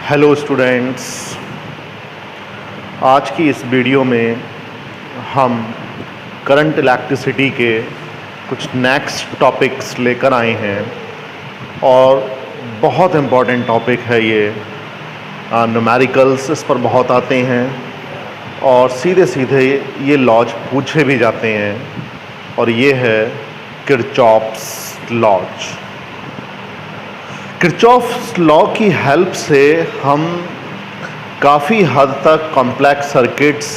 Hello students, आज की इस वीडियो में हम करंट इलेक्ट्रिसिटी के कुछ नेक्स्ट टॉपिक्स लेकर आए हैं और बहुत इम्पॉर्टेंट टॉपिक है ये। न्यूमेरिकल्स इस पर बहुत आते हैं और सीधे सीधे ये लॉज पूछे भी जाते हैं और ये है किरचॉफ्स लॉज। किरचॉफ्स लॉ की हेल्प से हम काफ़ी हद तक कॉम्प्लेक्स सर्किट्स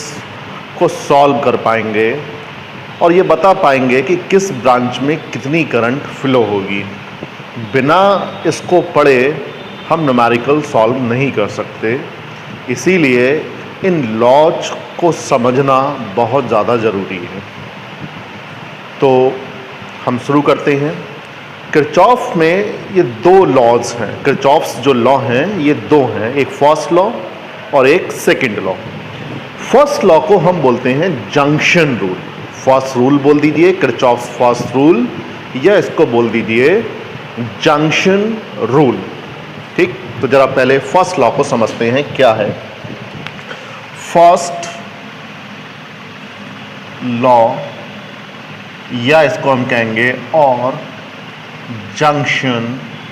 को सॉल्व कर पाएंगे और ये बता पाएंगे कि किस ब्रांच में कितनी करंट फ्लो होगी। बिना इसको पढ़े हम न्यूमेरिकल सॉल्व नहीं कर सकते, इसीलिए इन लॉज को समझना बहुत ज़्यादा ज़रूरी है। तो हम शुरू करते हैं। किरचॉफ में ये दो लॉज हैं। किरचॉफ्स जो लॉ हैं ये दो हैं, एक फर्स्ट लॉ और एक सेकंड लॉ। फर्स्ट लॉ को हम बोलते हैं जंक्शन रूल। फर्स्ट रूल बोल दीजिए किरचॉफ्स फर्स्ट रूल, या इसको बोल दीजिए जंक्शन रूल। ठीक, तो जरा पहले फर्स्ट लॉ को समझते हैं क्या है। फर्स्ट लॉ, या इसको हम कहेंगे और जंक्शन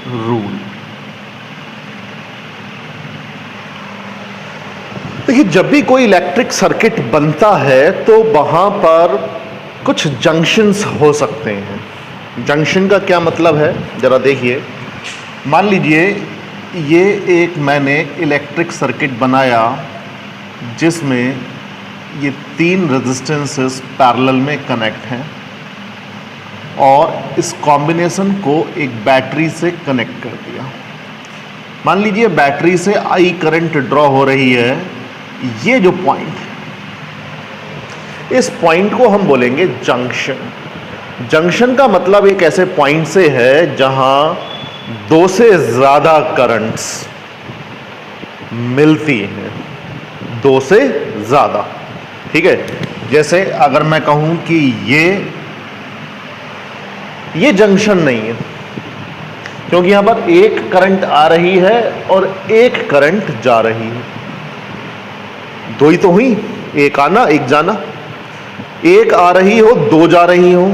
रूल। देखिए, जब भी कोई इलेक्ट्रिक सर्किट बनता है तो वहां पर कुछ जंक्शंस हो सकते हैं। जंक्शन का क्या मतलब है, जरा देखिए। मान लीजिए ये एक मैंने इलेक्ट्रिक सर्किट बनाया जिसमें ये तीन रेजिस्टेंसेस पैरेलल में कनेक्ट हैं और इस कॉम्बिनेशन को एक बैटरी से कनेक्ट कर दिया। मान लीजिए बैटरी से आई करंट ड्रॉ हो रही है। ये जो पॉइंट है, इस पॉइंट को हम बोलेंगे जंक्शन। जंक्शन का मतलब एक ऐसे पॉइंट से है जहां दो से ज़्यादा करंट्स मिलती हैं, दो से ज़्यादा। ठीक है, जैसे अगर मैं कहूं कि ये जंक्शन नहीं है, क्योंकि यहां पर एक करंट आ रही है और एक करंट जा रही है। दो ही तो हुई, एक आना एक जाना। एक आ रही हो, दो जा रही हो,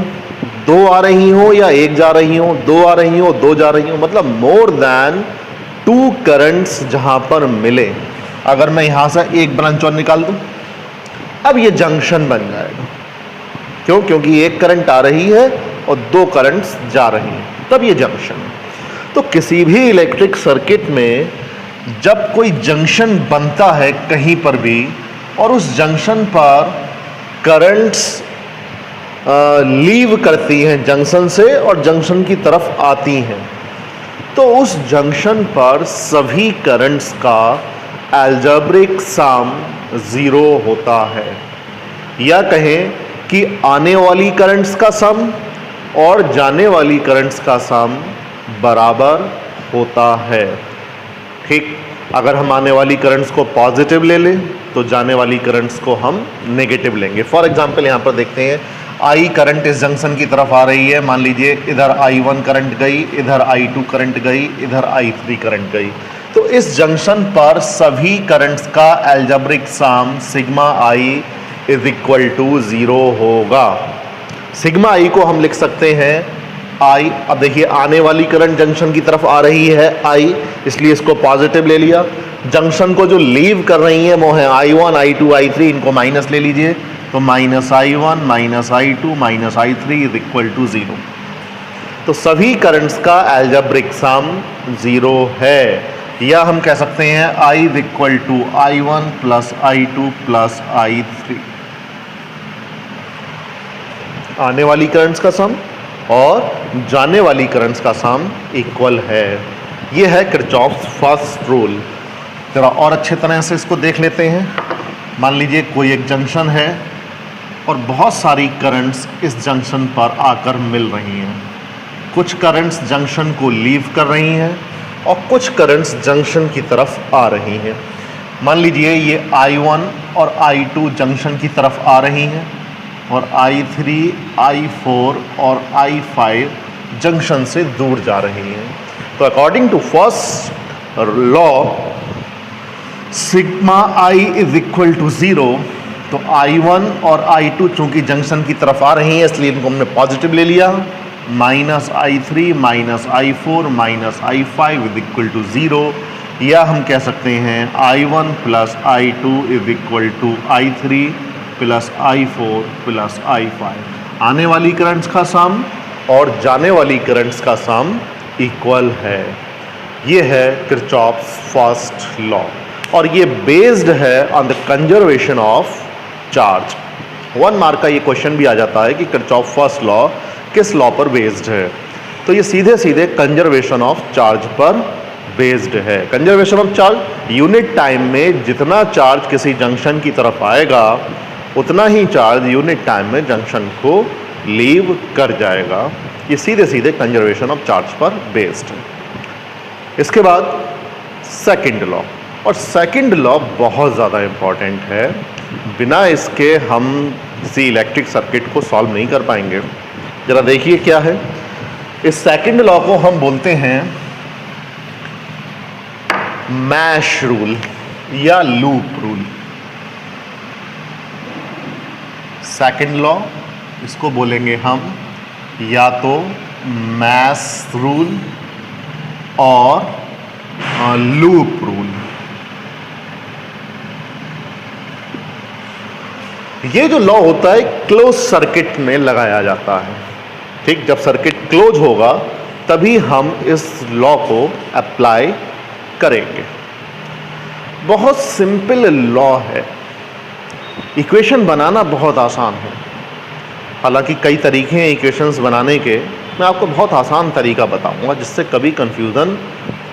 दो आ रही हो या एक जा रही हो, दो आ रही हो, दो जा रही हो, मतलब मोर देन टू करंट्स जहां पर मिले। अगर मैं यहां से एक ब्रांच और निकाल दूं, अब ये जंक्शन बन जाएगा। क्यों? क्योंकि एक करंट आ रही है और दो करंट्स जा रही हैं, तब ये जंक्शन है। तो किसी भी इलेक्ट्रिक सर्किट में जब कोई जंक्शन बनता है कहीं पर भी और उस जंक्शन पर करंट्स लीव करती हैं जंक्शन से और जंक्शन की तरफ आती हैं, तो उस जंक्शन पर सभी करंट्स का अलजेब्रिक सम 0 होता है। या कहें कि आने वाली करंट्स का सम और जाने वाली करंट्स का सम बराबर होता है। ठीक, अगर हम आने वाली करंट्स को पॉजिटिव ले लें तो जाने वाली करंट्स को हम नेगेटिव लेंगे। फॉर एग्जांपल यहाँ पर देखते हैं, आई करंट इस जंक्शन की तरफ आ रही है। मान लीजिए इधर I1 करंट गई, इधर I2 करंट गई, इधर I3 करंट गई। तो इस जंक्शन पर सभी करंट्स का algebraic sum sigma I is equal to 0 होगा। सिग्मा I को हम लिख सकते हैं I। अब देखिए, आने वाली करंट जंक्शन की तरफ आ रही है I, इसलिए इसको पॉजिटिव ले लिया। जंक्शन को जो लीव कर रही है वो है I1, I2, I3, इनको माइनस ले लीजिए, तो minus I1 minus I2 minus I3 is equal to 0। तो सभी करंट्स का अलजेब्रिक सम 0 है। या हम कह सकते हैं I is equal to I1 plus I2 plus I3, आने वाली करंट्स का सम और जाने वाली करंट्स का सम इक्वल है। ये है किरचॉफ्स फर्स्ट रूल। जरा और अच्छे तरह से इसको देख लेते हैं। मान लीजिए कोई एक जंक्शन है और बहुत सारी करंट्स इस जंक्शन पर आकर मिल रही हैं। कुछ करंट्स जंक्शन को लीव कर रही हैं और कुछ करंट्स जंक्शन की तरफ आ रही हैं। मान लीजिए ये I1 और I2 जंक्शन की तरफ आ रही हैं और I3, I4 और I5 जंक्शन से दूर जा रही हैं। तो according to first law sigma I is equal to 0, तो I1 और I2 चूंकि जंक्शन की तरफ आ रही हैं इसलिए इनको हमने पॉजिटिव ले लिया, minus I3 minus I4 minus I5 is equal to 0, या हम कह सकते हैं I1 plus I2 is equal to I3 plus I4 plus I5। आने वाली करंट्स का सम और जाने वाली करंट्स का सम इक्वल है। ये है किरचॉफ्स फर्स्ट लॉ और ये बेस्ड है on the conservation of charge. 1 mark का ये क्वेश्चन भी आ जाता है कि किरचॉफ फर्स्ट लॉ किस लॉ पर बेस्ड है, तो ये सीधे सीधे कंजर्वेशन ऑफ चार्ज पर बेस्ड है। Conservation of charge, unit time में जितना चार्ज किसी जंक्शन की तरफ आएगा उतना ही चार्ज यूनिट टाइम में जंक्शन को लीव कर जाएगा। ये सीधे सीधे कंजर्वेशन ऑफ चार्ज पर बेस्ड है। इसके बाद सेकंड लॉ, और सेकंड लॉ बहुत ज़्यादा इम्पॉर्टेंट है, बिना इसके हम किसी इलेक्ट्रिक सर्किट को सॉल्व नहीं कर पाएंगे। ज़रा देखिए क्या है। इस सेकंड लॉ को हम बोलते हैं मैश रूल या लूप रूल। सेकंड लॉ इसको बोलेंगे हम या तो मैश रूल और लूप रूल। ये जो लॉ होता है क्लोज सर्किट में लगाया जाता है। ठीक, जब सर्किट क्लोज होगा तभी हम इस लॉ को अप्लाई करेंगे। बहुत सिंपल लॉ है, इक्वेशन बनाना बहुत आसान है। हालांकि कई तरीके हैं इक्वेशंस बनाने के, मैं आपको बहुत आसान तरीका बताऊंगा जिससे कभी कंफ्यूजन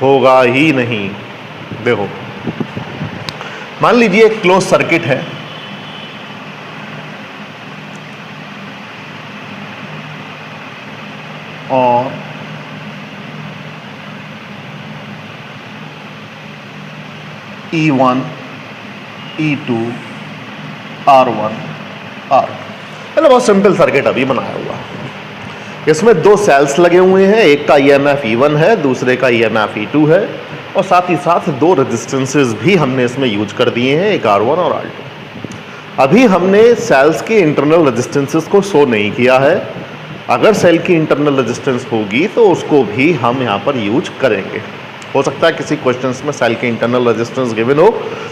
होगा ही नहीं। देखो, मान लीजिए एक क्लोज सर्किट है और E1, E2, R1, R। मतलब बहुत सिंपल सर्किट अभी बनाया हुआ। इसमें 2 सेल्स लगे हुए हैं, एक का EMF E1 है, दूसरे का EMF E2 है, और साथ ही साथ 2 रेजिस्टेंसेस भी हमने इसमें यूज कर दिए हैं, एक R1 और R2। अभी हमने सेल्स के इंटरनल रेजिस्टेंसेस को शो नहीं किया है। अगर सेल की इंटरनल रेजिस्टेंस होगी तो उसको भी हम यहाँ पर यूज करेंगे। हो सकता है किसी क्वेश्चंस में सेल की इंटरनल रेजिस्टेंस गिवन हो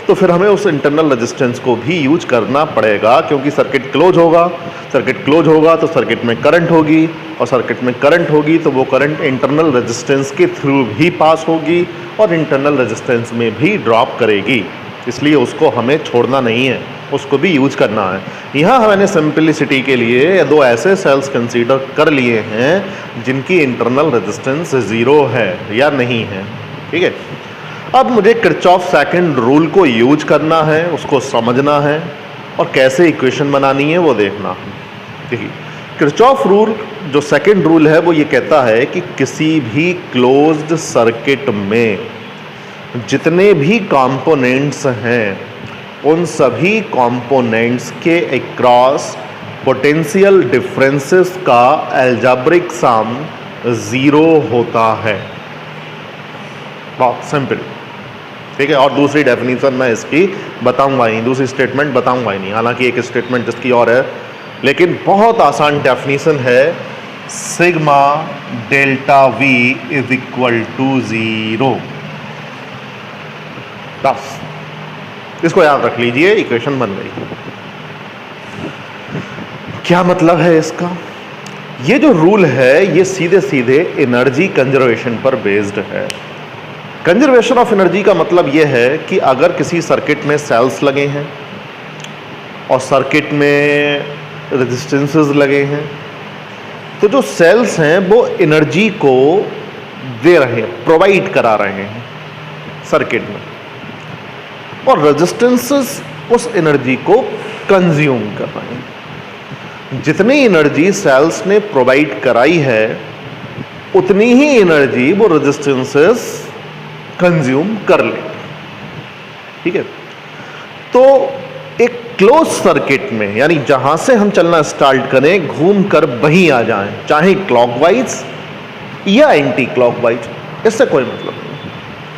तो फिर हमें उस इंटरनल रेजिस्टेंस को भी यूज करना पड़ेगा, क्योंकि सर्किट क्लोज होगा। सर्किट क्लोज होगा तो सर्किट में करंट होगी, और सर्किट में करंट होगी तो वो करंट इंटरनल रेजिस्टेंस के थ्रू भी पास होगी और इंटरनल रेजिस्टेंस में भी ड्रॉप करेगी। इसलिए उसको हमें छोड़ना नहीं है, उसको भी यूज करना है। यहाँ मैंने सिंपलिसिटी के लिए 2 ऐसे सेल्स कंसीडर कर लिए हैं जिनकी इंटरनल रेजिस्टेंस 0 है या नहीं है। ठीक है, अब मुझे किरचॉफ सेकंड रूल को यूज करना है, उसको समझना है और कैसे इक्वेशन बनानी है वो देखना है। देखिए, किरचॉफ रूल जो सेकंड रूल है वो ये कहता है कि किसी भी क्लोज्ड सर्किट में जितने भी कंपोनेंट्स हैं उन सभी कंपोनेंट्स के अक्रॉस पोटेंशियल डिफरेंसेस का अलजेब्रिक सम 0 होता है। बहुत सिंपल। ठीक है, और दूसरी डेफिनेशन मैं इसकी बताऊंगा ही, दूसरी स्टेटमेंट बताऊंगा ही नहीं। हालांकि एक स्टेटमेंट जिसकी और है, लेकिन बहुत आसान डेफिनेशन है, sigma delta V is equal to 0। बस इसको याद रख लीजिए, इक्वेशन बन गई। क्या मतलब है इसका? ये जो रूल है ये सीधे सीधे एनर्जी कंजर्वेशन पर बेस्ड है। कंजर्वेशन ऑफ एनर्जी का मतलब यह है कि अगर किसी सर्किट में सेल्स लगे हैं और सर्किट में रेजिस्टेंसेस लगे हैं, तो जो सेल्स हैं वो एनर्जी को दे रहे हैं, प्रोवाइड करा रहे हैं सर्किट में, और रेजिस्टेंसेस उस एनर्जी को कंज्यूम कर रहे हैं। जितनी एनर्जी सेल्स ने प्रोवाइड कराई है उतनी ही एनर्जी वो रेजिस्टेंसेस कंज्यूम कर ले। ठीक है, तो एक क्लोज सर्किट में, यानी जहां से हम चलना स्टार्ट करें घूम कर वहीं आ जाएं, चाहे क्लॉकवाइज या एंटी क्लॉकवाइज, इससे कोई मतलब नहीं।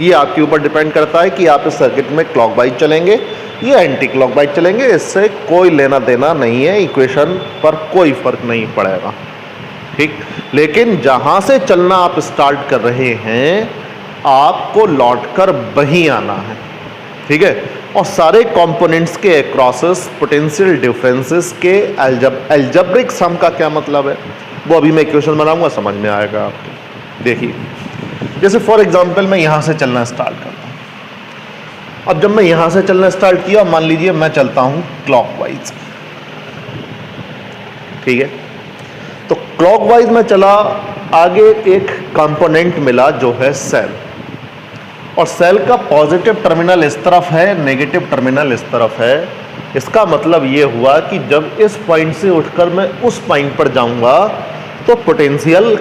ये आपके ऊपर डिपेंड करता है कि आप इस सर्किट में क्लॉकवाइज चलेंगे या एंटी क्लॉकवाइज चलेंगे, इससे कोई लेना देना नहीं है, इक्वेशन पर कोई फर्क नहीं पड़ेगा, ठीक। लेकिन जहां से चलना आप स्टार्ट कर रहे हैं आपको लौटकर वहीं आना है, ठीक है। और सारे कंपोनेंट्स के अक्रॉसेस पोटेंशियल डिफरेंसेस के एल्जेब्रिक सम का क्या मतलब है वो अभी मैं इक्वेशन बनाऊंगा, समझ में आएगा आपको। देखिए, जैसे फॉर एग्जांपल मैं यहां से चलना स्टार्ट करता हूं। अब जब मैं यहां से चलना स्टार्ट किया, मान लीजिए मैं चलता हूं क्लॉकवाइज, ठीक है। तो क्लॉकवाइज में चला, आगे एक कंपोनेंट मिला जो है सेल, और सेल का पॉजिटिव टर्मिनल इस तरफ है, नेगेटिव टर्मिनल इस तरफ है। इसका मतलब ये हुआ कि जब इस पॉइंट से उठकर मैं उस पॉइंट पर जाऊंगा तो पोटेंशियल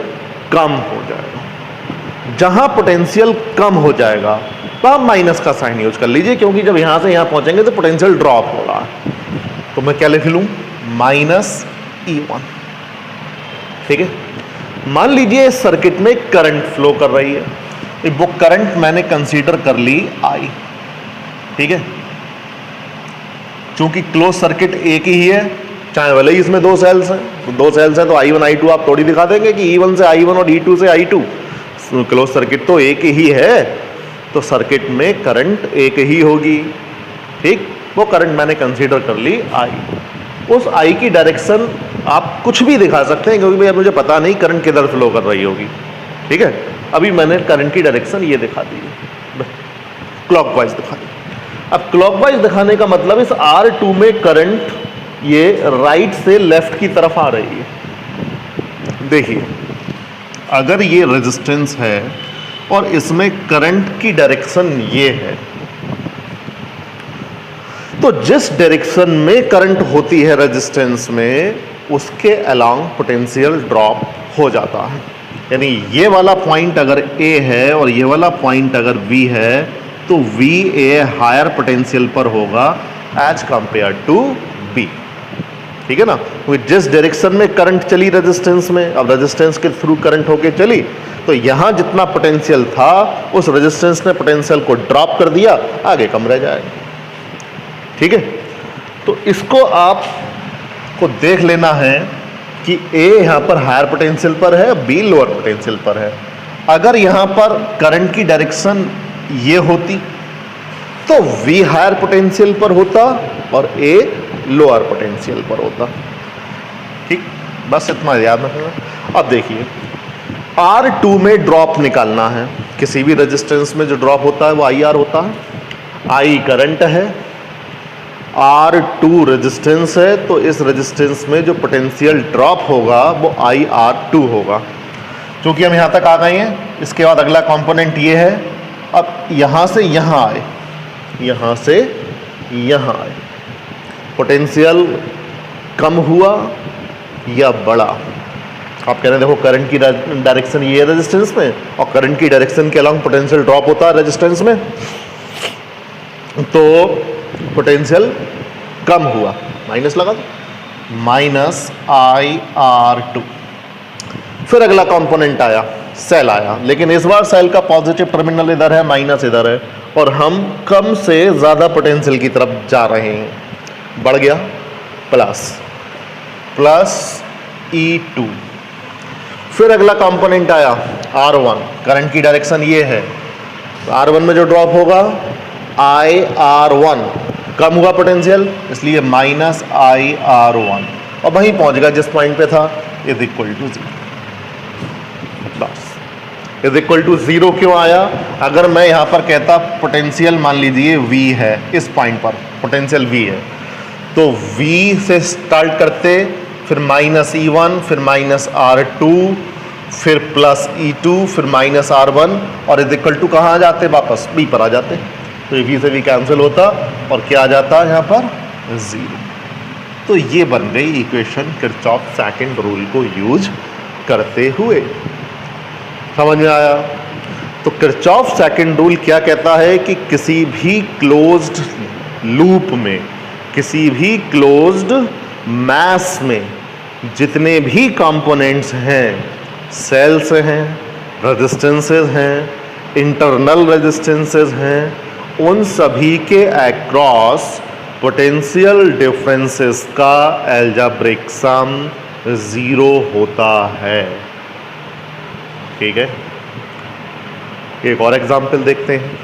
कम हो जाएगा। जहां पोटेंशियल कम हो जाएगा तो आप माइनस का साइन यूज कर लीजिए, क्योंकि जब यहां से यहां पहुंचेंगे तो पोटेंशियल ड्रॉप हो रहा है। तो मैं क्या लिख लूं, -E1, ठीक है। मान लीजिए इस सर्किट में करंट फ्लो कर रही है, वो करंट मैंने कंसीडर कर ली I, ठीक है। चूंकि क्लोज सर्किट एक ही है, चाहे भले ही इसमें दो सेल्स हैं, तो I1 I2 आप थोड़ी दिखा देंगे कि E1 से I1 और E2 से I2, क्लोज सर्किट तो एक ही है, तो सर्किट में करंट एक ही होगी, ठीक। वो करंट मैंने कंसीडर कर ली I। उस I की डायरेक्शन आप कुछ भी दिखा सकते हैं, क्योंकि भैया मुझे पता नहीं करंट किधर फ्लो कर रही होगी, ठीक है। अभी मैंने करंट की डायरेक्शन ये दिखा दी है, क्लॉकवाइज दिखा दी। अब क्लॉकवाइज दिखाने का मतलब इस R2 में करंट ये राइट से लेफ्ट की तरफ आ रही है। देखिए, अगर ये रेजिस्टेंस है और इसमें करंट की डायरेक्शन ये है, तो जिस डायरेक्शन में करंट होती है रेजिस्टेंस में, उसके अलोंग पोटेंशियल ड्रॉप हो जाता है। यानी ये वाला पॉइंट अगर A है और ये वाला पॉइंट अगर B है, तो VA हायर पोटेंशियल पर होगा एज कंपेयर टू B, ठीक है ना। जिस डायरेक्शन में करंट चली रेजिस्टेंस में, अब रेजिस्टेंस के थ्रू करंट होके चली, तो यहां जितना पोटेंशियल था उस रेजिस्टेंस ने पोटेंशियल को ड्रॉप कर दिया, आगे कम रह जाएगा, ठीक है। तो इसको आप को देख लेना है कि A यहां पर हायर पोटेंशियल पर है, B लोअर पोटेंशियल पर है। अगर यहां पर करंट की डायरेक्शन ये होती तो V हायर पोटेंशियल पर होता और A लोअर पोटेंशियल पर होता, ठीक। बस इतना याद रखना। अब देखिए, R2 में ड्रॉप निकालना है, किसी भी रेजिस्टेंस में जो ड्रॉप होता है वो IR होता है। I करंट है, R2 रेजिस्टेंस है, तो इस रेजिस्टेंस में जो पोटेंशियल ड्रॉप होगा वो IR2 होगा। क्योंकि हम यहाँ तक आ गए हैं, इसके बाद अगला कंपोनेंट ये है। अब यहाँ से यहाँ आए, यहाँ से यहाँ आए, पोटेंशियल कम हुआ या बढ़ा। आप कह रहे हैं देखो करंट की डायरेक्शन ये है रेजिस्टेंस में, और करंट की डायरेक्शन के अलोंग पोटेंशियल ड्रॉप होता है रेजिस्टेंस में, तो पोटेंशियल कम हुआ, माइनस लगा दो, -IR2। फिर अगला कंपोनेंट आया, सेल आया, लेकिन इस बार सेल का पॉजिटिव टर्मिनल इधर है, माइनस इधर है, और हम कम से ज़्यादा पोटेंशियल की तरफ जा रहे हैं। बढ़ गया प्लस E2। फिर अगला कंपोनेंट आया R1, करंट की डायरेक्शन ये है, R1 में जो ड्रॉप होगा IR1, कम हुआ पोटेंशियल इसलिए -IR1, और वहीं पहुंच गया जिस पॉइंट पे था, इज इक्वल टू 0। बस इज इक्वल टू 0 क्यों आया? अगर मैं यहां पर कहता पोटेंशियल मान लीजिए V है, इस पॉइंट पर पोटेंशियल V है, तो V से स्टार्ट करते, फिर -E1, फिर -R2, फिर +E2, फिर -R1, और इज इक्वल टू कहाँ आ जाते, वापस B पर आ जाते। तो V से V कैंसिल होता और क्या आ जाता यहाँ पर 0। तो ये बन गई इक्वेशन किरचॉफ सेकंड रूल को यूज करते हुए। समझ में आया? तो किरचॉफ सेकंड रूल क्या कहता है कि किसी भी क्लोज्ड लूप में, किसी भी क्लोज्ड मैस में जितने भी कंपोनेंट्स हैं, सेल्स हैं, रेजिस्टेंसेस हैं, इंटरनल रेजिस्टेंसेस हैं उन सभी के अक्रॉस पोटेंशियल डिफरेंसेस का एल्जेब्रिक सम 0 होता है। ठीक है, एक और एग्जाम्पल देखते हैं।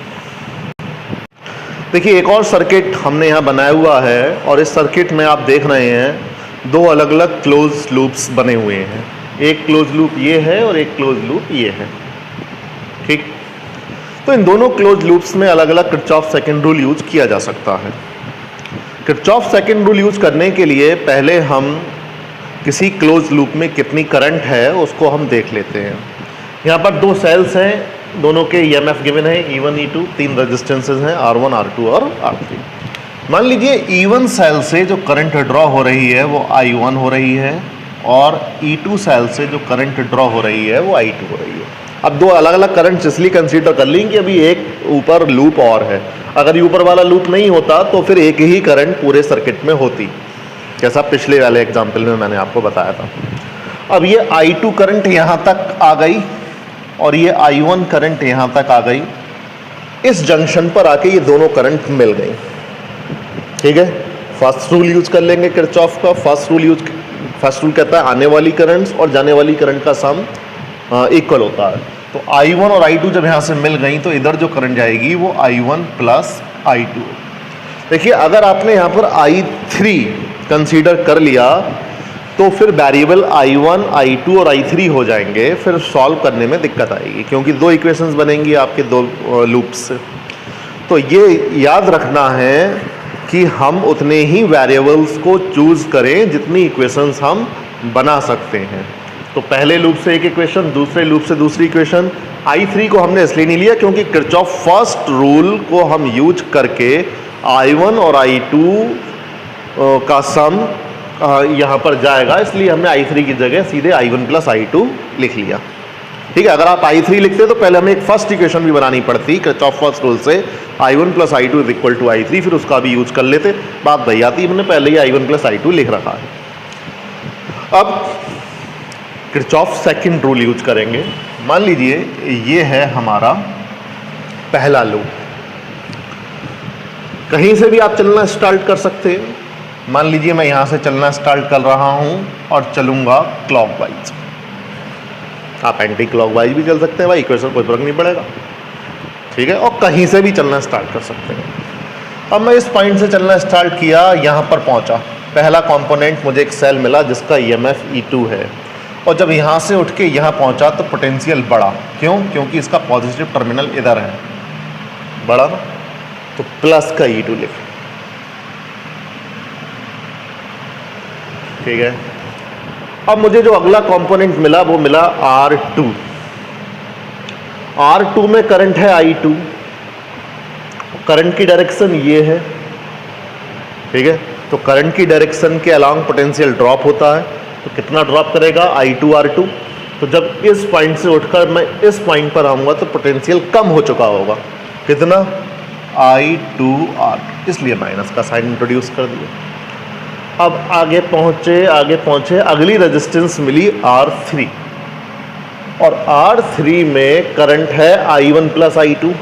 देखिए एक और सर्किट हमने यहाँ बनाया हुआ है और इस सर्किट में आप देख रहे हैं दो अलग अलग क्लोज लूप्स बने हुए हैं। एक क्लोज लूप ये है और एक क्लोज लूप ये है। ठीक, तो इन दोनों क्लोज लूप्स में अलग अलग किरचॉफ सेकंड रूल यूज किया जा सकता है। किरचॉफ सेकंड रूल यूज करने के लिए पहले हम किसी क्लोज लूप में कितनी करंट है उसको हम देख लेते हैं। यहाँ पर दो सेल्स हैं, दोनों के EMF गिवन है E1 E2, तीन रेजिस्टेंसेज हैं R1 R2 और R3। मान लीजिए E1 सेल से जो करंट ड्रॉ हो रही है वो I1 हो रही है और E2 सेल से जो करंट ड्रॉ हो रही है वो I2 हो रही है। अब दो अलग अलग करंट इसलिए कंसीडर कर लें कि अभी एक ऊपर लूप और है। अगर ये ऊपर वाला लूप नहीं होता तो फिर एक ही करंट पूरे सर्किट में होती, जैसा पिछले वाले एग्जाम्पल में मैंने आपको बताया था। अब ये I2 करंट यहाँ तक आ गई और ये I1 करंट यहाँ तक आ गई। इस जंक्शन पर आके ये दोनों करंट मिल गई। ठीक है, फर्स्ट रूल यूज कर लेंगे किरचॉफ का। फर्स्ट रूल कहता है आने वाली करंट्स और जाने वाली करंट का सम इक्वल होता है। तो I1 और I2 जब यहाँ से मिल गई तो इधर जो करंट जाएगी वो I1 प्लस I2। देखिए अगर आपने यहाँ पर I3 कंसीडर कर लिया तो फिर वेरिएबल I1, I2 और I3 हो जाएंगे, फिर सॉल्व करने में दिक्कत आएगी क्योंकि दो इक्वेशंस बनेंगी आपके दो लूप्स से। तो ये याद रखना है कि हम उतने ही वेरिएबल्स को चूज करें जितनी इक्वेशंस हम बना सकते हैं। तो पहले लूप से एक इक्वेशन, दूसरे लूप से दूसरी इक्वेशन। I3 को हमने इसलिए नहीं लिया क्योंकि किरचॉफ फर्स्ट रूल को हम यूज करके I1 और I2 का सम यहाँ पर जाएगा, इसलिए हमने I3 की जगह सीधे I1 प्लस I2 लिख लिया। ठीक है, अगर आप I3 लिखते तो पहले हमें एक फर्स्ट इक्वेशन भी बनानी पड़ती किरचॉफ फर्स्ट रूल से, I1 plus I2 is equal to I3, फिर उसका भी यूज कर लेते। बात वही आती, हमने पहले ही I1 प्लस I2 लिख रखा है। अब किरचॉफ सेकंड रूल यूज करेंगे। मान लीजिए ये है हमारा पहला लूप, कहीं से भी आप चलना स्टार्ट कर सकते हैं। मान लीजिए मैं यहाँ से चलना स्टार्ट कर रहा हूँ और चलूँगा क्लॉकवाइज। आप एंटी क्लॉकवाइज भी चल सकते हैं भाई, इक्वेशन कोई फर्क नहीं पड़ेगा। ठीक है, और कहीं से भी चलना स्टार्ट कर सकते हैं। अब मैं इस पॉइंट से चलना स्टार्ट किया, यहाँ पर पहुँचा, पहला कंपोनेंट मुझे एक सेल मिला जिसका EMF E2 है, और जब यहाँ से उठ के यहाँ पहुँचा तो पोटेंशियल बढ़ा। क्यों? क्योंकि इसका पॉजिटिव टर्मिनल इधर है, बढ़ा ना, तो प्लस का E2 लिख। ठीक है, अब मुझे जो अगला कंपोनेंट मिला वो मिला R2। R2 में करंट है I2, करंट की डायरेक्शन ये है। ठीक है, तो करंट की डायरेक्शन के अलोंग पोटेंशियल ड्रॉप होता है, तो कितना ड्रॉप करेगा I2 R2। तो जब इस पॉइंट से उठकर मैं इस पॉइंट पर आऊँगा तो पोटेंशियल कम हो चुका होगा, कितना, I2 R2, इसलिए माइनस का साइन इंट्रोड्यूस कर दिया। अब आगे पहुँचे, अगली रेजिस्टेंस मिली R3, और R3 में करंट है I1 प्लस I2,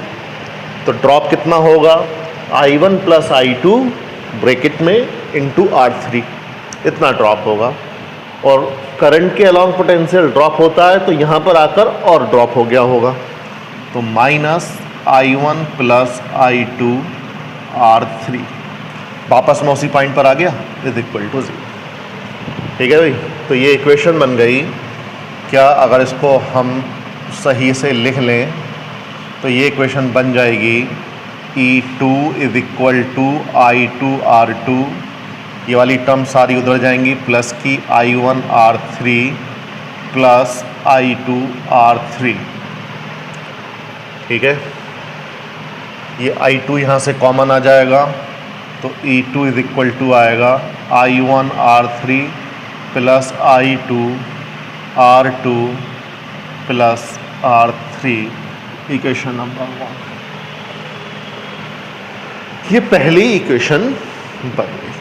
तो ड्रॉप कितना होगा, I1 प्लस I2 ब्रैकेट में इंटू R3, इतना ड्रॉप होगा। और करंट के अलोंग पोटेंशियल ड्रॉप होता है तो यहाँ पर आकर और ड्रॉप हो गया होगा, तो minus I1 plus I2 R3 वापस मैं उसी पॉइंट पर आ गया, इज इक्वल टू 0। ठीक है भाई, तो ये इक्वेशन बन गई। क्या अगर इसको हम सही से लिख लें तो ये इक्वेशन बन जाएगी E2 is equal to I2 R2, ये वाली टर्म सारी उधर जाएंगी, प्लस की I1 R3 plus I2 R3। ठीक है, ये I2 यहाँ से कॉमन आ जाएगा, तो E2 इज इक्वल टू आएगा I1 R3 plus I2 R2 plus R3, equation number 1। ये पहली इक्वेशन बन गई।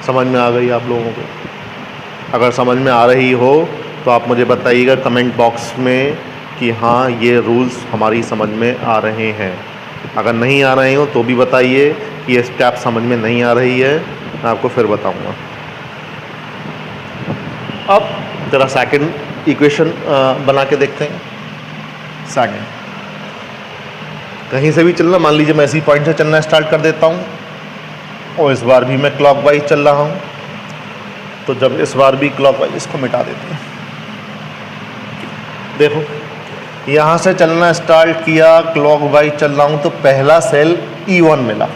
समझ में आ गई आप लोगों को? अगर समझ में आ रही हो तो आप मुझे बताइएगा कमेंट बॉक्स में कि हाँ ये रूल्स हमारी समझ में आ रहे हैं। अगर नहीं आ रहे हो तो भी बताइए कि ये स्टेप समझ में नहीं आ रही है, मैं आपको फिर बताऊंगा। अब जरा सेकंड इक्वेशन बना के देखते हैं। सेकंड कहीं से भी चलना, मान लीजिए मैं इसी पॉइंट से चलना स्टार्ट कर देता हूँ और इस बार भी मैं क्लॉकवाइज चल रहा हूँ, तो जब इस बार भी क्लॉकवाइज, इसको मिटा देते हैं। देखो यहाँ से चलना स्टार्ट किया, क्लॉकवाइज चल रहा हूँ, तो पहला सेल E1 मिला,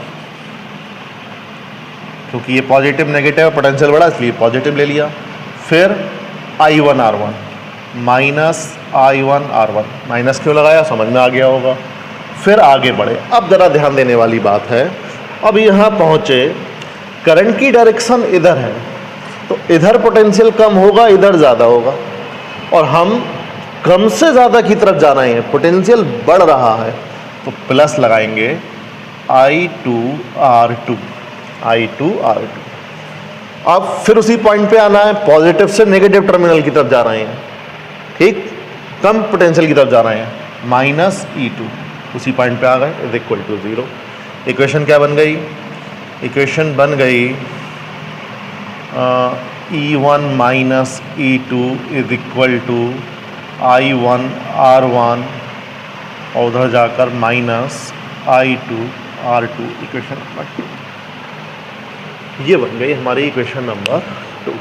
क्योंकि ये पॉजिटिव नेगेटिव पोटेंशियल बढ़ा इसलिए पॉजिटिव ले लिया। फिर I1 R1 minus I1 R1, minus क्यों लगाया समझ में आ गया होगा। फिर आगे बढ़े। अब ज़रा ध्यान देने वाली बात है, अब यहाँ पहुँचे, करंट की डायरेक्शन इधर है, तो इधर पोटेंशियल कम होगा, इधर ज़्यादा होगा, और हम कम से ज़्यादा की तरफ जा रहे हैं, पोटेंशियल बढ़ रहा है, तो प्लस लगाएंगे I2 R2, I2 R2। अब फिर उसी पॉइंट पे आना है, पॉजिटिव से नेगेटिव टर्मिनल की तरफ जा रहे हैं, ठीक, कम पोटेंशियल की तरफ जा रहे हैं, माइनस E2, उसी पॉइंट पे आ गए, इज इक्वल टू 0। इक्वेशन क्या बन गई? इक्वेशन बन गई E1 minus E2 is equal to I1 R1 और उधर जाकर minus I2 R2, equation number 2। ये बन गई हमारी इक्वेशन नंबर 2।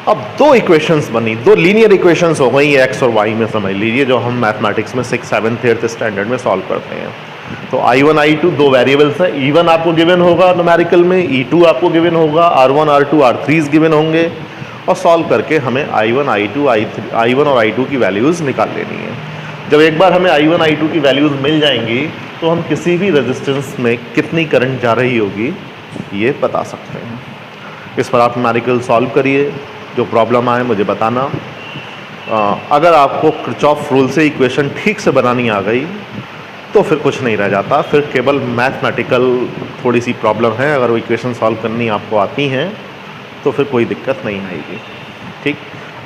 अब दो इक्वेशंस बनी, दो लीनियर इक्वेशंस हो गई एक्स और वाई में, समझ लीजिए, जो हम मैथमेटिक्स में 6th 7th 8th स्टैंडर्ड में सॉल्व करते हैं। तो I1 I2 दो वेरिएबल्स हैं, E1 आपको गिवन होगा न्यूमेरिकल में, E2 आपको गिवन होगा, R1 R2 R3 गिवन होंगे, और सॉल्व करके हमें I1 और I2 की वैल्यूज़ निकाल लेनी है। जब एक बार हमें I1 I2 की वैल्यूज़ मिल जाएंगी तो हम किसी भी रेजिस्टेंस में कितनी करंट जा रही होगी ये बता सकते हैं। इस पर आप न्यूमेरिकल सॉल्व करिए, जो प्रॉब्लम आए मुझे बताना। अगर आपको किरचॉफ रूल से इक्वेशन ठीक से बनानी आ गई तो फिर कुछ नहीं रह जाता, फिर केवल मैथमेटिकल थोड़ी सी प्रॉब्लम है। अगर वो इक्वेशन सॉल्व करनी आपको आती हैं तो फिर कोई दिक्कत नहीं आएगी, ठीक।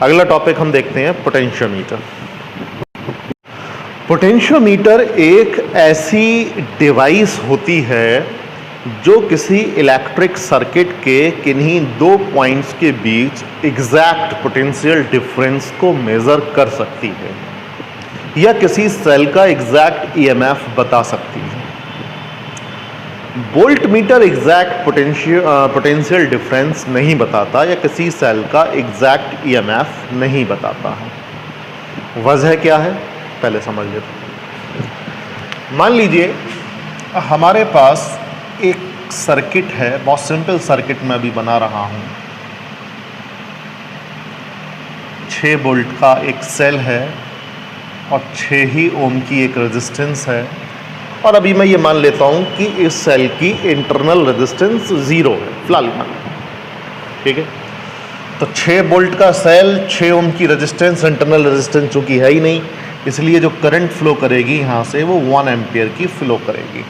अगला टॉपिक हम देखते हैं पोटेंशियोमीटर। पोटेंशियोमीटर एक ऐसी डिवाइस होती है जो किसी इलेक्ट्रिक सर्किट के किन्हीं दो पॉइंट्स के बीच एग्जैक्ट पोटेंशियल डिफरेंस को मेज़र कर सकती है या किसी सेल का एग्जैक्ट ईएमएफ बता सकती है। Volt meter exact potential difference नहीं बताता या किसी सेल का एग्जैक्ट ईएमएफ नहीं बताता है। वजह क्या है पहले समझ लेते हैं। मान लीजिए हमारे पास एक सर्किट है, बहुत सिंपल सर्किट मैं अभी बना रहा हूँ। 6 वोल्ट का एक सेल है और 6 ही ओम की एक रेजिस्टेंस है, और अभी मैं ये मान लेता हूँ कि इस सेल की इंटरनल रेजिस्टेंस 0 है फिलहाल, ठीक है। तो 6 वोल्ट का सेल, 6 ओम की रेजिस्टेंस, इंटरनल रेजिस्टेंस चूँकि है ही नहीं, इसलिए जो करंट फ्लो करेगी यहाँ से वो 1 एम्पियर की फ्लो करेगी,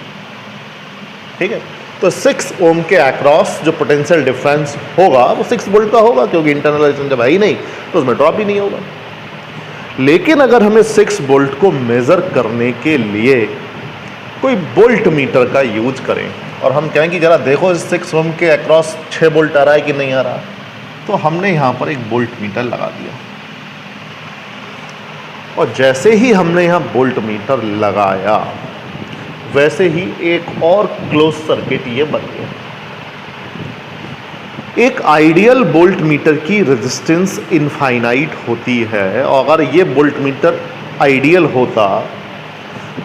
ठीक है। तो 6 ओम के अक्रॉस जो पोटेंशियल डिफरेंस होगा वो 6 वोल्ट का होगा, क्योंकि इंटरनल रेजिस्टेंस जब है ही नहीं तो उसमें ड्रॉप ही नहीं होगा। लेकिन अगर हमें 6 वोल्ट को मेज़र करने के लिए कोई वोल्ट मीटर का यूज करें और हम कहें कि ज़रा देखो इस 6 ओम के अक्रॉस 6 वोल्ट आ रहा है कि नहीं आ रहा, तो हमने यहाँ पर एक वोल्ट मीटर लगा दिया, और जैसे ही हमने यहाँ वोल्ट मीटर लगाया वैसे ही एक और क्लोज सर्किट ये बन गया। एक आइडियल वोल्ट मीटर की रेजिस्टेंस इनफाइनाइट होती है, और अगर ये वोल्ट मीटर आइडियल होता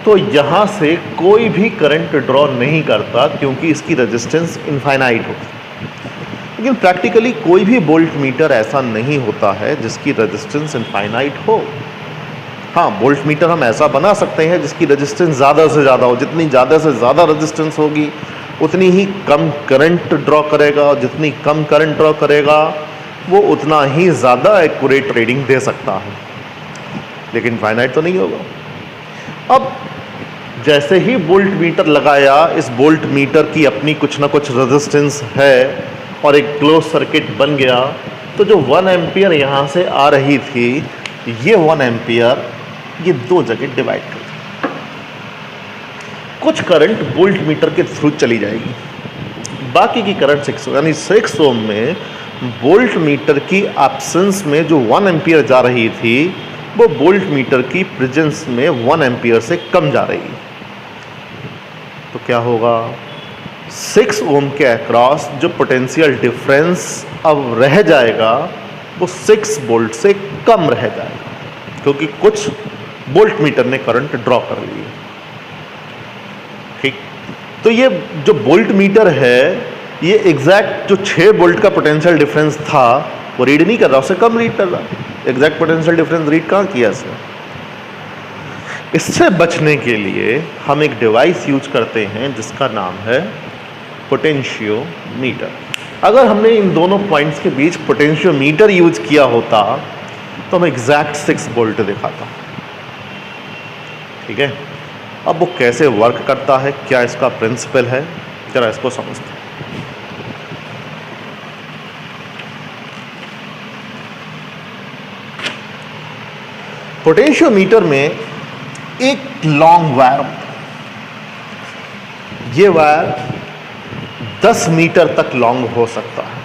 तो यहाँ से कोई भी करंट ड्रॉ नहीं करता, क्योंकि इसकी रेजिस्टेंस इनफाइनाइट होती। लेकिन प्रैक्टिकली कोई भी वोल्ट मीटर ऐसा नहीं होता है जिसकी रेजिस्टेंस इनफाइनाइट हो। हाँ, वोल्ट मीटर हम ऐसा बना सकते हैं जिसकी रेजिस्टेंस ज़्यादा से ज़्यादा हो, जितनी ज़्यादा से ज़्यादा रेजिस्टेंस होगी उतनी ही कम करंट ड्रॉ करेगा, और जितनी कम करंट ड्रॉ करेगा वो उतना ही ज़्यादा एक्यूरेट रीडिंग दे सकता है, लेकिन फाइनाइट तो नहीं होगा। अब जैसे ही वोल्ट मीटर लगाया, इस वोल्ट मीटर की अपनी कुछ ना कुछ रेजिस्टेंस है और एक क्लोज सर्किट बन गया, तो जो 1 एम्पियर यहाँ से आ रही थी, ये 1 एम्पियर ये दो जगह डिवाइड कर दें। कुछ करंट वोल्ट मीटर के थ्रू चली जाएगी, बाकी की करंट 6 ओम, यानी 6 ओम में वोल्ट मीटर की एब्सेंस में जो 1 एम्पियर जा रही थी वो वोल्ट मीटर की प्रेजेंस में 1 एम्पियर से कम जा रही। तो क्या होगा, 6 ओम के अक्रॉस जो पोटेंशियल डिफरेंस अब रह जाएगा वो 6 वोल्ट से कम रह जाएगा, क्योंकि कुछ वोल्ट मीटर ने करंट ड्रॉ कर ली। ठीक, तो ये जो वोल्ट मीटर है ये एग्जैक्ट जो 6 वोल्ट का पोटेंशियल डिफरेंस था वो रीड नहीं कर रहा, उससे कम रीड कर रहा। एग्जैक्ट पोटेंशियल डिफरेंस रीड कहाँ किया इसने। इससे बचने के लिए हम एक डिवाइस यूज करते हैं जिसका नाम है पोटेंशियोमीटर। अगर हमने इन दोनों पॉइंट्स के बीच पोटेंशियोमीटर यूज किया होता तो हम एग्जैक्ट 6 वोल्ट दिखाता। ठीक है, अब वो कैसे वर्क करता है, क्या इसका प्रिंसिपल है, जरा इसको समझते हैं। पोटेंशियोमीटर में एक लॉन्ग वायर होता है। ये वायर 10 मीटर तक लॉन्ग हो सकता है।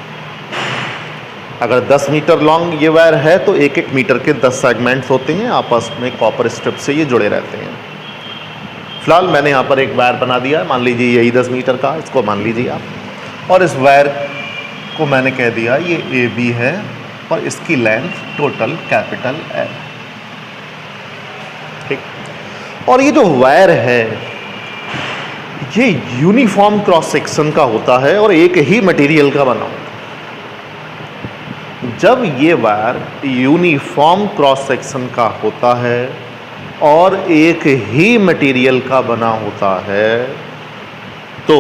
अगर 10 मीटर लॉन्ग ये वायर है तो 1-1 मीटर के 10 सेगमेंट्स होते हैं, आपस में कॉपर स्ट्रिप से ये जुड़े रहते हैं। फिलहाल मैंने यहाँ पर एक वायर बना दिया है, मान लीजिए यही 10 मीटर का, इसको मान लीजिए आप, और इस वायर को मैंने कह दिया ये AB है और इसकी लेंथ टोटल कैपिटल L। ठीक, और ये जो वायर है ये यूनिफॉर्म क्रॉस सेक्शन का होता है और एक ही मटेरियल का बना होता है। जब ये वायर यूनिफॉर्म क्रॉस सेक्शन का होता है और एक ही मटेरियल का बना होता है तो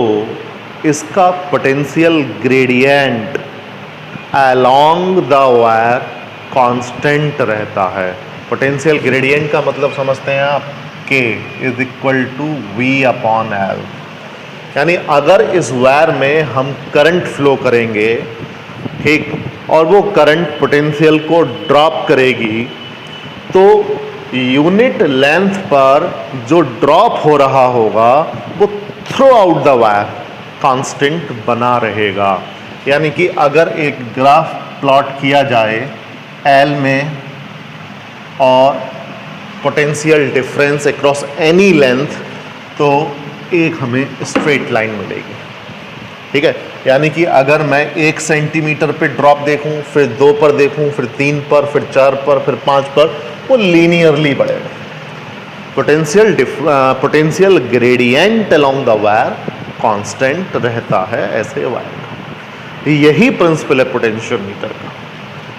इसका potential gradient along the wire constant रहता है। पोटेंशियल ग्रेडियंट का मतलब समझते हैं आप, K is equal to V/L। यानी अगर इस वायर में हम करंट फ्लो करेंगे, ठीक, और वो करंट पोटेंशियल को ड्रॉप करेगी तो यूनिट लेंथ पर जो ड्रॉप हो रहा होगा वो through out the wire constant बना रहेगा। यानी कि अगर एक ग्राफ प्लॉट किया जाए L में और potential difference across any length तो एक हमें स्ट्रेट लाइन मिलेगी। ठीक है, यानी कि अगर मैं 1 सेंटीमीटर पे ड्रॉप देखूं, फिर 2 पर देखूं, फिर 3 पर, फिर 4 पर, फिर 5 पर, वो लीनियरली बढ़ेगा। Potential gradient along the wire constant रहता है ऐसे वायर का। यही प्रिंसिपल है पोटेंशियोमीटर का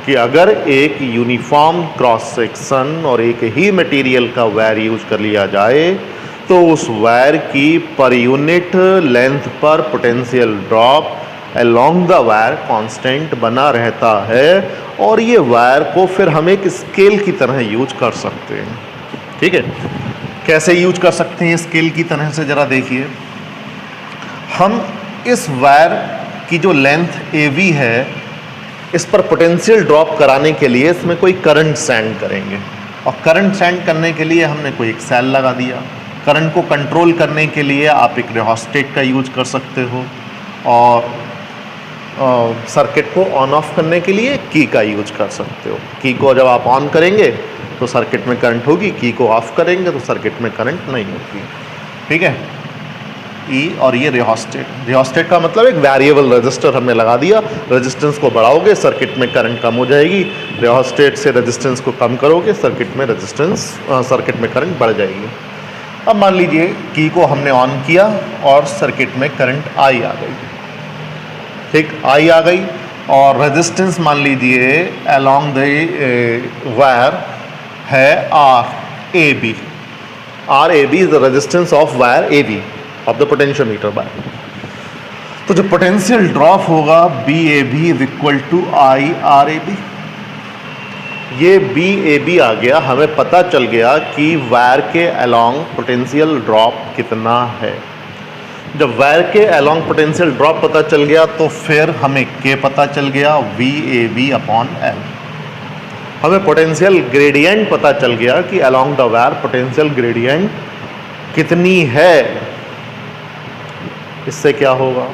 कि अगर एक यूनिफॉर्म क्रॉस सेक्शन और एक ही मटेरियल का वायर यूज कर लिया जाए तो उस वायर की पर यूनिट लेंथ पर potential drop along the wire constant बना रहता है और ये वायर को फिर हम एक स्केल की तरह यूज कर सकते हैं। ठीक है, कैसे यूज कर सकते हैं स्केल की तरह से, जरा देखिए। हम इस वायर की जो लेंथ AB है इस पर पोटेंशियल ड्रॉप कराने के लिए इसमें कोई करंट सेंड करेंगे और करंट सेंड करने के लिए हमने कोई एक सेल लगा दिया। करंट को कंट्रोल करने के लिए आप एक रियोस्टेट का यूज कर सकते हो और सर्किट को ऑन ऑफ करने के लिए की का यूज कर सकते हो। की को जब आप ऑन करेंगे तो सर्किट में करंट होगी, की को ऑफ करेंगे तो सर्किट में करंट नहीं होगी। ठीक है, ई और ये रियोस्टेट। रियोस्टेट का मतलब एक वेरिएबल रजिस्टर हमने लगा दिया। रेजिस्टेंस को बढ़ाओगे सर्किट में करंट कम हो जाएगी, रियोस्टेट से रेजिस्टेंस को कम करोगे सर्किट में सर्किट में करंट बढ़ जाएगी। अब मान लीजिए की को हमने ऑन किया और सर्किट में करंट आई आ गई। ठीक, आई आ गई और रेजिस्टेंस मान लीजिए अलोंग द वायर है RAB। RAB is the resistance of wire AB of the potentiometer wire. तो जो पोटेंशियल ड्रॉप होगा BAB is equal to IRAB। ये BAB आ गया, हमें पता चल गया कि वायर के अलोंग पोटेंशियल ड्रॉप कितना है। जब वायर के अलोंग पोटेंशियल ड्रॉप पता चल गया तो फिर हमें K पता चल गया VAB/L। हमें पोटेंशियल ग्रेडियंट पता चल गया कि along the wire potential gradient कितनी है। इससे क्या होगा?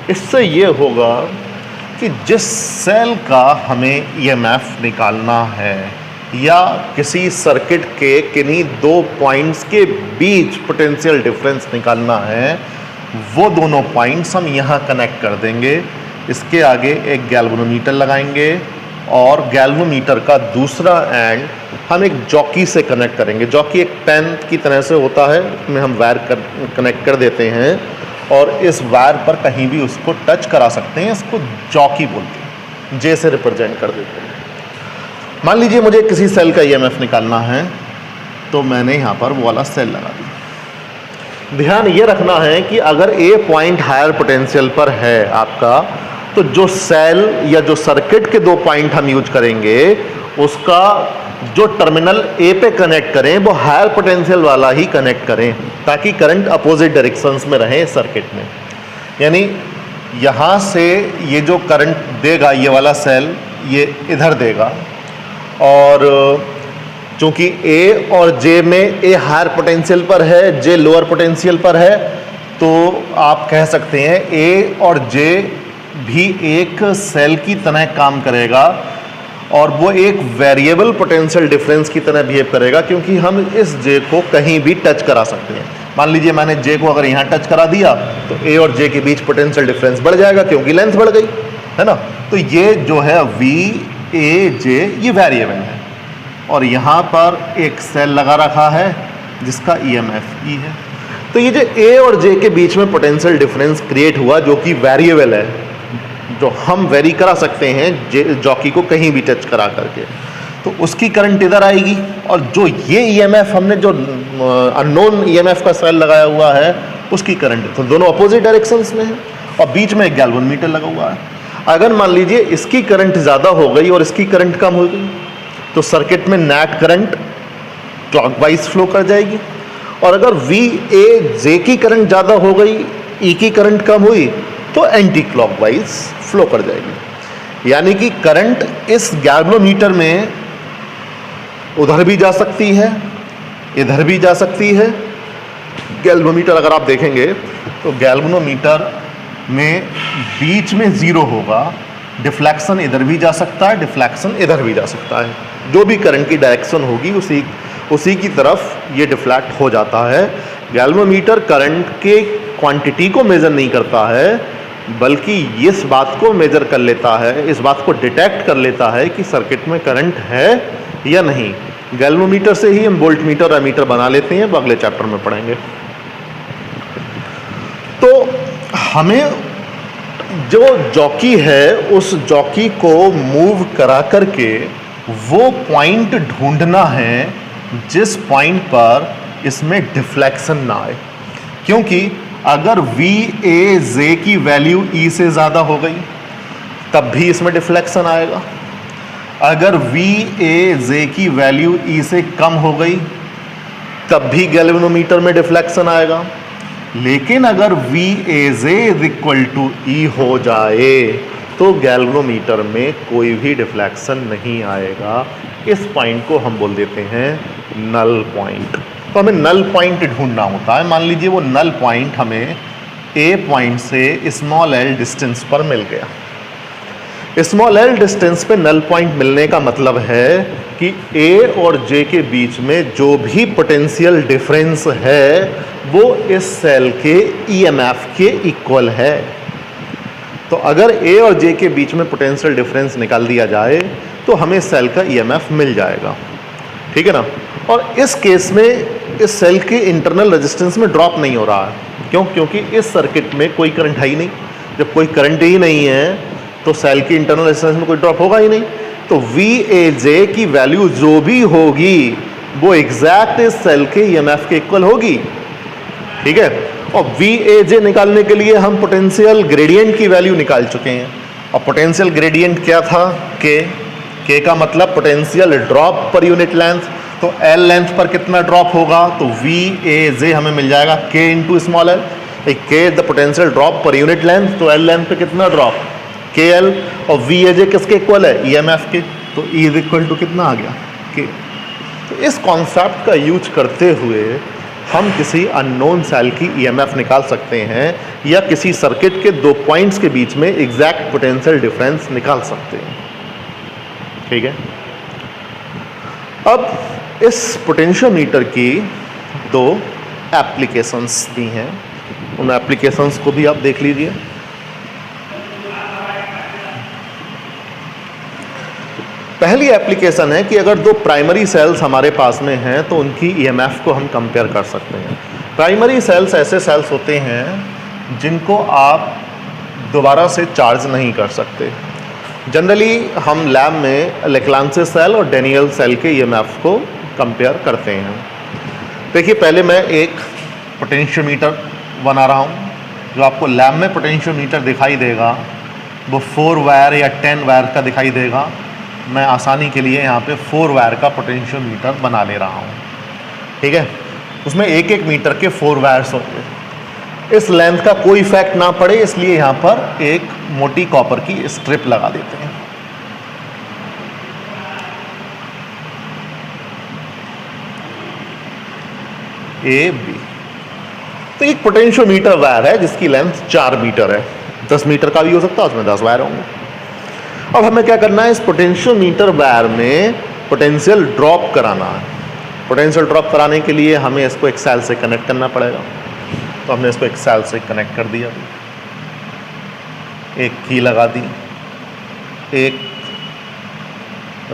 इससे ये होगा कि जिस सेल का हमें ईएमएफ निकालना है या किसी सर्किट के किन्हीं दो पॉइंट्स के बीच पोटेंशियल डिफरेंस निकालना है, वो दोनों पॉइंट्स हम यहाँ कनेक्ट कर देंगे। इसके आगे एक गैल्वेनोमीटर लगाएंगे और गैल्वेनोमीटर का दूसरा एंड हम एक जॉकी से कनेक्ट करेंगे। जॉकी एक पेन की तरह से होता है, उसमें हम वायर कनेक्ट कर देते हैं और इस वायर पर कहीं भी उसको टच करा सकते हैं। इसको जॉकी बोलते हैं, जे से रिप्रेजेंट कर देते हैं। मान लीजिए मुझे किसी सेल का ईएमएफ निकालना है, तो मैंने यहाँ पर वो वाला सेल लगा दिया। ध्यान ये रखना है कि अगर ए पॉइंट हायर पोटेंशियल पर है आपका, तो जो सेल या जो सर्किट के दो पॉइंट हम यूज करेंगे उसका जो टर्मिनल ए पे कनेक्ट करें वो हायर पोटेंशियल वाला ही कनेक्ट करें, ताकि करंट अपोजिट डायरेक्शंस में रहे सर्किट में। यानी यहाँ से ये जो करंट देगा ये वाला सेल ये इधर देगा, और चूंकि ए और जे में ए हायर पोटेंशियल पर है, जे लोअर पोटेंशियल पर है, तो आप कह सकते हैं ए और जे भी एक सेल की तरह काम करेगा और वो एक वेरिएबल पोटेंशियल डिफरेंस की तरह बिहेव करेगा, क्योंकि हम इस जे को कहीं भी टच करा सकते हैं। मान लीजिए मैंने जे को अगर यहाँ टच करा दिया तो ए और जे के बीच पोटेंशियल डिफरेंस बढ़ जाएगा, क्योंकि लेंथ बढ़ गई है ना। तो ये जो है वी ए जे ये वेरिएबल है, और यहाँ पर एक सेल लगा रखा है जिसका ईएमएफ ई है। तो ये जो ए और जे के बीच में पोटेंशियल डिफरेंस क्रिएट हुआ जो कि वेरिएबल है, जो हम वेरी करा सकते हैं जॉकी को कहीं भी टच करा करके, तो उसकी करंट इधर आएगी। और जो ये ईएमएफ हमने जो अननोन ईएमएफ का सेल लगाया हुआ है उसकी करंट, तो दोनों अपोजिट डायरेक्शंस में है और बीच में एक गैल्वेनोमीटर लगा हुआ है। अगर मान लीजिए इसकी करंट ज़्यादा हो गई और इसकी करंट कम हो गई, तो सर्किट में नेट करंट क्लॉकवाइज फ्लो कर जाएगी। और अगर वी ए जे की करंट ज़्यादा हो गई, ई की करंट कम हुई, तो एंटी क्लॉकवाइज फ्लो कर जाएगी। यानी कि करंट इस गैल्वेनोमीटर में उधर भी जा सकती है, इधर भी जा सकती है। गैल्वेनोमीटर अगर आप देखेंगे तो गैल्वेनोमीटर में बीच में ज़ीरो होगा, डिफ्लेक्शन इधर भी जा सकता है, डिफ्लेक्शन इधर भी जा सकता है। जो भी करंट की डायरेक्शन होगी उसी की तरफ ये डिफ्लेक्ट हो जाता है। गैल्वेनोमीटर करंट के क्वांटिटी को मेज़र नहीं करता है, बल्कि इस बात को मेजर कर लेता है, इस बात को डिटेक्ट कर लेता है कि सर्किट में करंट है या नहीं। गैल्वेनोमीटर से ही हम वोल्टमीटर और एमीटर बना लेते हैं, वो अगले चैप्टर में पढ़ेंगे। तो हमें जो जॉकी है उस जॉकी को मूव करा करके वो पॉइंट ढूंढना है जिस पॉइंट पर इसमें डिफ्लेक्शन ना आए, क्योंकि अगर वी ए जे की वैल्यू ई से ज़्यादा हो गई तब भी इसमें डिफ्लेक्शन आएगा। अगर वी ए जे की वैल्यू ई से कम हो गई तब भी गैल्वेनोमीटर में डिफ्लेक्शन आएगा। लेकिन अगर V A J is equal to E हो जाए तो गैल्वेनोमीटर में कोई भी डिफ्लेक्शन नहीं आएगा। इस पॉइंट को हम बोल देते हैं नल पॉइंट। तो हमें नल पॉइंट ढूंढना होता है। मान लीजिए वो नल पॉइंट हमें ए पॉइंट से स्मॉल एल डिस्टेंस पर मिल गया। स्मॉल एल डिस्टेंस पे नल पॉइंट मिलने का मतलब है कि ए और जे के बीच में जो भी पोटेंशियल डिफरेंस है वो इस सेल के ईएमएफ के इक्वल है। तो अगर ए और जे के बीच में पोटेंशियल डिफरेंस निकाल दिया जाए तो हमें सेल का ईएमएफ मिल जाएगा, ठीक है ना। और इस केस में इस सेल के इंटरनल रेजिस्टेंस में ड्रॉप नहीं हो रहा है। क्यों? क्योंकि इस सर्किट में कोई करंट है ही नहीं। जब कोई करंट ही नहीं है तो सेल की इंटरनल रेजिस्टेंस में कोई ड्रॉप होगा ही नहीं। तो वी ए जे की वैल्यू जो भी होगी वो एग्जैक्ट इस सेल के ईएमएफ के इक्वल होगी, ठीक है। और वी ए जे निकालने के लिए हम पोटेंशियल ग्रेडियंट की वैल्यू निकाल चुके हैं। और पोटेंशियल ग्रेडियंट क्या था? के का मतलब potential drop per unit length. तो एल लेंथ पर कितना ड्रॉप होगा? तो वी ए जे हमें मिल जाएगा के इंटू स्मॉल एल। के the potential drop per unit length, तो एल लेंथ पे कितना ड्रॉप? के एल। और वी ए जे किसके इक्वल है? ईएमएफ के। तो E इज इक्वल टू कितना आ गया, K। तो इस कॉन्सेप्ट का यूज करते हुए हम किसी अननोन सेल की ईएमएफ निकाल सकते हैं या किसी सर्किट के दो पॉइंट्स के बीच में एग्जैक्ट पोटेंशियल डिफरेंस निकाल सकते हैं। ठीक है, अब इस पोटेंशियोमीटर की दो एप्लीकेशंस दी हैं, उन एप्लीकेशंस को भी आप देख लीजिए। पहली एप्लीकेशन है कि अगर दो प्राइमरी सेल्स हमारे पास में हैं तो उनकी ईएमएफ को हम कंपेयर कर सकते हैं। प्राइमरी सेल्स ऐसे सेल्स होते हैं जिनको आप दोबारा से चार्ज नहीं कर सकते। जनरली हम लैब में लेक्लांचे सेल और डेनियल सेल के ईएमएफ को कंपेयर करते हैं। देखिए, पहले मैं एक पोटेंशियोमीटर बना रहा हूँ। जो आपको लैब में पोटेंशियोमीटर दिखाई देगा वो 4 वायर या 10 वायर का दिखाई देगा। मैं आसानी के लिए यहाँ पे 4 वायर का पोटेंशियोमीटर बना ले रहा हूँ। ठीक है, उसमें एक एक मीटर के 4 वायर्स होंगे। इस लेंथ का कोई इफेक्ट ना पड़े इसलिए यहाँ पर एक मोटी कॉपर की स्ट्रिप लगा देते हैं। ए बी, तो एक पोटेंशियोमीटर वायर है जिसकी लेंथ 4 मीटर है। 10 मीटर का भी हो सकता है, उसमें 10 वायर होंगे। अब हमें क्या करना है, इस पोटेंशियोमीटर वायर में पोटेंशियल ड्रॉप कराना है। पोटेंशियल ड्रॉप कराने के लिए हमें इसको एक सेल से कनेक्ट करना पड़ेगा। तो हमने इसको एक सेल से कनेक्ट कर दिया, एक की लगा दी, एक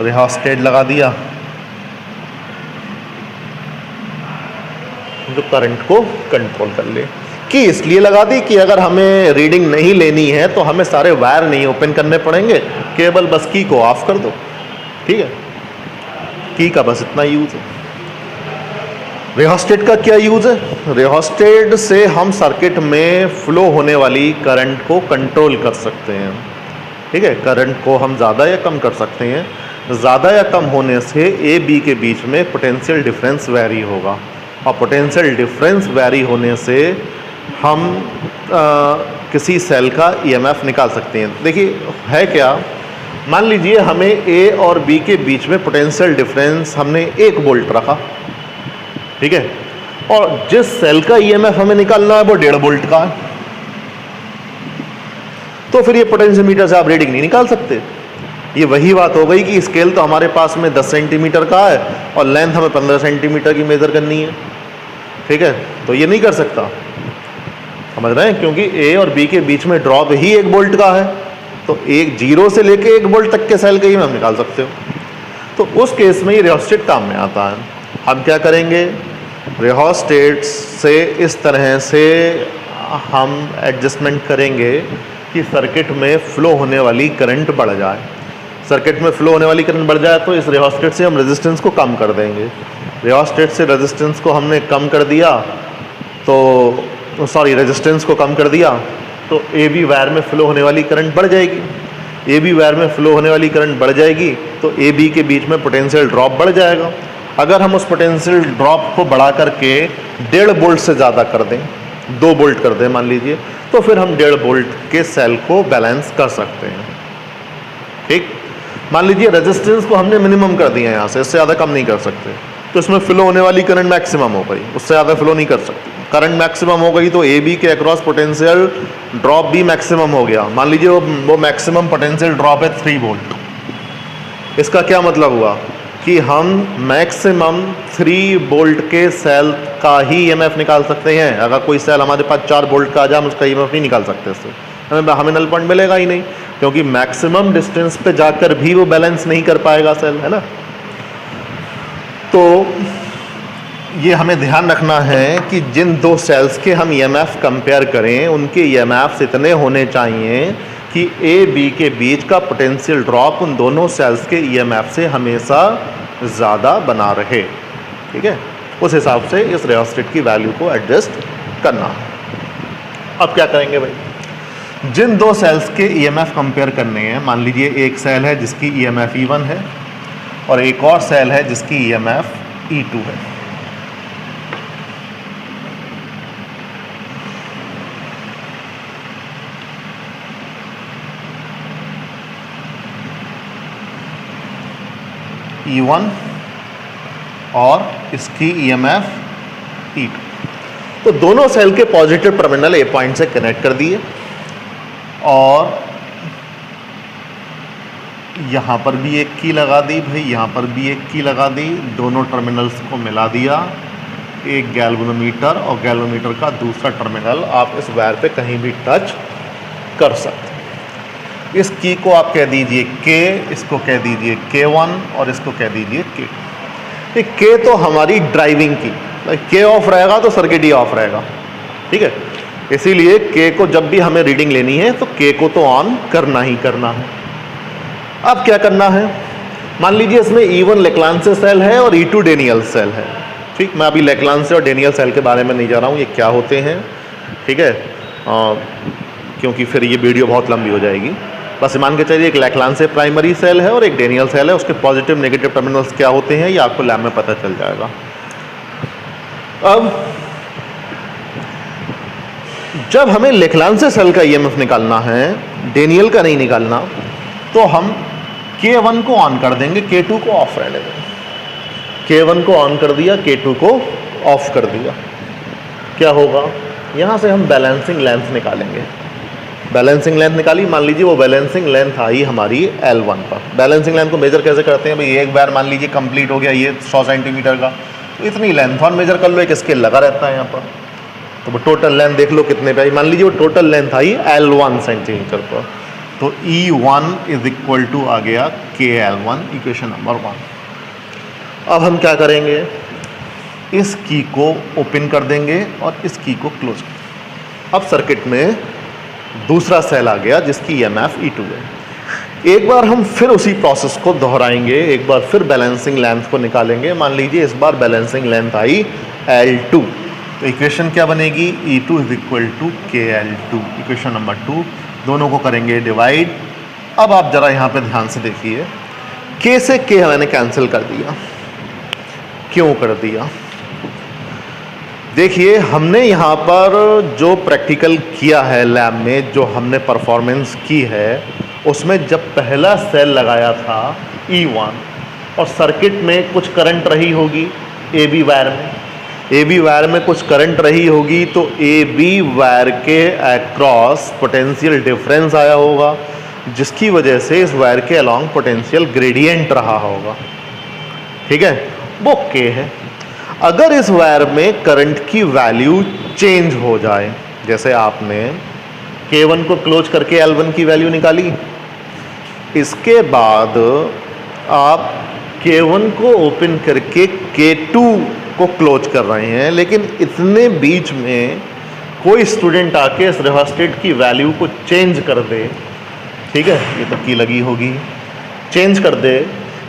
रिहोस्टेट लगा दिया जो करंट को कंट्रोल कर ले। की इसलिए लगा दी कि अगर हमें रीडिंग नहीं लेनी है तो हमें सारे वायर नहीं ओपन करने पड़ेंगे, केवल बस की को ऑफ कर दो। ठीक है, की का बस इतना यूज है। रिहोस्टेट का क्या यूज है, रिहोस्टेट से हम सर्किट में फ्लो होने वाली करंट को कंट्रोल कर सकते हैं। ठीक है, करंट को हम ज़्यादा या कम कर सकते हैं। ज़्यादा या कम होने से ए बी के बीच में पोटेंशियल डिफरेंस वैरी होगा, और पोटेंशियल डिफरेंस वैरी होने से हम किसी सेल का ईएमएफ निकाल सकते हैं। देखिए है क्या, मान लीजिए हमें ए और बी के बीच में पोटेंशियल डिफरेंस हमने 1 वोल्ट रखा। ठीक है, और जिस सेल का ईएमएफ हमें निकालना है वो 1.5 वोल्ट का है, तो फिर ये पोटेंशियोमीटर से आप रीडिंग नहीं निकाल सकते। ये वही बात हो गई कि स्केल तो हमारे पास में 10 सेंटीमीटर का है और लेंथ हमें 15 सेंटीमीटर की मेजर करनी है। ठीक है, तो ये नहीं कर सकता, समझ रहे हैं, क्योंकि ए और बी के बीच में ड्रॉप ही 1 वोल्ट का है। तो 0 से लेके 1 वोल्ट तक के सेल का ही हम निकाल सकते हो। तो उस केस में ये रिहोस्टेट काम में आता है। हम क्या करेंगे, रिहोस्टेट से इस तरह से हम एडजस्टमेंट करेंगे कि सर्किट में फ्लो होने वाली करंट बढ़ जाए। सर्किट में फ्लो होने वाली करंट बढ़ जाए तो इस रिहोस्टेट से हम रेजिस्टेंस को कम कर देंगे। रिहोस्टेट से रेजिस्टेंस को हमने कम कर दिया तो रेजिस्टेंस को कम कर दिया तो ए बी वायर में फ्लो होने वाली करंट बढ़ जाएगी। ए बी वायर में फ्लो होने वाली करंट बढ़ जाएगी तो ए बी के बीच में पोटेंशियल ड्रॉप बढ़ जाएगा। अगर हम उस पोटेंशियल ड्रॉप को बढ़ा करके 1.5 वोल्ट से ज़्यादा कर दें, 2 वोल्ट कर दें मान लीजिए, तो फिर हम 1.5 वोल्ट के सेल को बैलेंस कर सकते हैं। ठीक, मान लीजिए रेजिस्टेंस को हमने मिनिमम कर दिया यहाँ से, इससे ज़्यादा कम नहीं कर सकते, तो इसमें फ्लो होने वाली करंट मैक्सिमम हो गई, उससे ज़्यादा फ्लो नहीं कर सकती। करंट मैक्सिमम हो गई तो ए बी के अक्रॉस पोटेंशियल ड्रॉप भी मैक्सिमम हो गया। मान लीजिए वो मैक्सिमम पोटेंशियल ड्रॉप है 3 वोल्ट। इसका क्या मतलब हुआ कि हम मैक्सिमम 3 वोल्ट के सेल का ही ईएमएफ निकाल सकते हैं। अगर कोई सेल हमारे पास 4 वोल्ट का आ जाए हम उसका ईएमएफ नहीं निकाल सकते, इससे हमें नल पॉइंट मिलेगा ही नहीं, क्योंकि मैक्सिमम डिस्टेंस पे जाकर भी वो बैलेंस नहीं कर पाएगा सेल, है ना। तो ये हमें ध्यान रखना है कि जिन 2 सेल्स के हम ईएमएफ कंपेयर करें उनके ईएमएफ इतने होने चाहिए कि ए बी के बीच का पोटेंशियल ड्रॉप उन दोनों सेल्स के ईएमएफ से हमेशा ज़्यादा बना रहे। ठीक है, उस हिसाब से इस रियोस्टेट की वैल्यू को एडजस्ट करना। अब क्या करेंगे भाई, जिन 2 सेल्स के ईएमएफ कंपेयर करने हैं, मान लीजिए एक सेल है जिसकी ईएमएफ E1 है और एक और सेल है जिसकी ईएमएफ E2 है। E1 और इसकी EMF E2। तो दोनों सेल के पॉजिटिव टर्मिनल ए पॉइंट से कनेक्ट कर दिए और यहाँ पर भी एक की लगा दी भाई, यहाँ पर भी एक की लगा दी, दोनों टर्मिनल्स को मिला दिया। एक गैल्वेनोमीटर और गैल्वेनोमीटर का दूसरा टर्मिनल आप इस वायर पे कहीं भी टच कर सकते हैं। इस की को आप कह दीजिए K, इसको कह दीजिए K1 और इसको कह दीजिए K2। ये K तो हमारी ड्राइविंग की, K ऑफ रहेगा तो सर्किट ही ऑफ रहेगा, ठीक है। इसीलिए K को जब भी हमें रीडिंग लेनी है तो K को तो ऑन करना ही करना है। अब क्या करना है, मान लीजिए इसमें E1 लेक्लांसे सेल है और E2 डेनियल सेल है, ठीक। मैं अभी लेक्लांसे और डेनियल सेल के बारे में नहीं जा रहा हूँ, ये क्या होते हैं, ठीक है, क्योंकि फिर ये वीडियो बहुत लंबी हो जाएगी। बस मान के चलिए एक लेक्लांसे प्राइमरी सेल है और एक डेनियल सेल है, उसके पॉजिटिव नेगेटिव टर्मिनल्स क्या होते हैं ये आपको लैब में पता चल जाएगा। अब जब हमें लेक्लांसे सेल का EMF निकालना है, डेनियल का नहीं निकालना, तो हम K1 को ऑन कर देंगे, K2 को ऑफ रहने देंगे। K1 को ऑन कर दिया, K2 को ऑफ कर दिया। क्या होगा, यहाँ से हम बैलेंसिंग लेंथ निकालेंगे। बैलेंसिंग लेंथ निकाली, मान लीजिए वो बैलेंसिंग लेंथ आई हमारी L1 पर। बैलेंसिंग लेंथ को मेजर कैसे करते हैं भाई, एक बार मान लीजिए कंप्लीट हो गया ये 100 सेंटीमीटर का, तो इतनी लेंथ और मेजर कर लो, एक स्केल लगा रहता है यहाँ पर, तो वो टोटल लेंथ देख लो कितने पे आई। मान लीजिए वो टोटल लेंथ आई L1 सेंटीमीटर पर, तो E1 इज इक्वल टू आ गया KL1, इक्वेशन नंबर 1। अब हम क्या करेंगे, इस की को ओपन कर देंगे और इस की को क्लोज कर। अब सर्किट में दूसरा सेल आ गया जिसकी EMF E2 है। एक बार हम फिर उसी प्रोसेस को दोहराएंगे, एक बार फिर बैलेंसिंग लेंथ को निकालेंगे। मान लीजिए इस बार बैलेंसिंग लेंथ आई L2, तो इक्वेशन क्या बनेगी, E2 is equal to KL2, equation number 2। दोनों को करेंगे डिवाइड। अब आप जरा यहाँ पे ध्यान से देखिए, K से K मैंने कैंसिल कर दिया। क्यों कर दिया, देखिए हमने यहाँ पर जो प्रैक्टिकल किया है लैब में, जो हमने परफॉर्मेंस की है, उसमें जब पहला सेल लगाया था E1 और सर्किट में कुछ करंट रही होगी AB वायर में, AB वायर में कुछ करंट रही होगी, तो AB वायर के अक्रॉस पोटेंशियल डिफरेंस आया होगा, जिसकी वजह से इस वायर के अलॉन्ग पोटेंशियल ग्रेडियंट रहा होगा, ठीक है, वो K है। अगर इस वायर में करंट की वैल्यू चेंज हो जाए, जैसे आपने K1 को क्लोज करके L1 की वैल्यू निकाली, इसके बाद आप K1 को ओपन करके K2 को क्लोज कर रहे हैं, लेकिन इतने बीच में कोई स्टूडेंट आके इस रिवर्स्टेट की वैल्यू को चेंज कर दे, ठीक है, ये तो की लगी होगी, चेंज कर दे,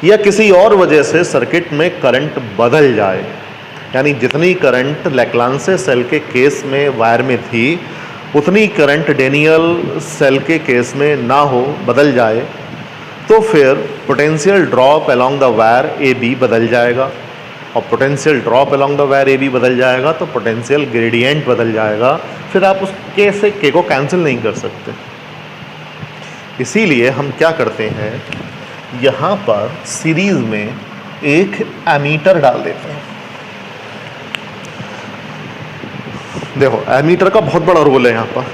या किसी और वजह से सर्किट में करंट बदल जाए, यानी जितनी करंट लेक्लांसे सेल के केस में वायर में थी उतनी करंट डेनियल सेल के केस में ना हो, बदल जाए, तो फिर potential drop along the wire AB बदल जाएगा, और potential drop along the wire AB बदल जाएगा तो पोटेंशियल ग्रेडियंट बदल जाएगा। फिर आप उस K से K को कैंसिल नहीं कर सकते। इसीलिए हम क्या करते हैं, यहाँ पर सीरीज में एक एमीटर डाल देते हैं। देखो एमीटर का बहुत बड़ा रोल है यहाँ पर।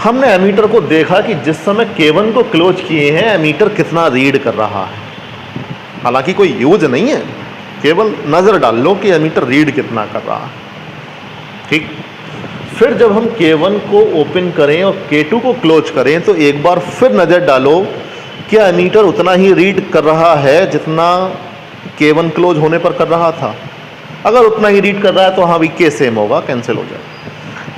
हमने एमीटर को देखा कि जिस समय K1 को क्लोज किए हैं एमीटर कितना रीड कर रहा है, हालांकि कोई यूज नहीं है, केवल नज़र डाल लो कि एमीटर रीड कितना कर रहा है, ठीक। फिर जब हम K1 को ओपन करें और K2 को क्लोज करें तो एक बार फिर नज़र डालो क्या एमीटर उतना ही रीड कर रहा है जितना K1 क्लोज होने पर कर रहा था। अगर उतना ही रीड कर रहा है तो हाँ भी K सेम होगा, कैंसिल हो जाए।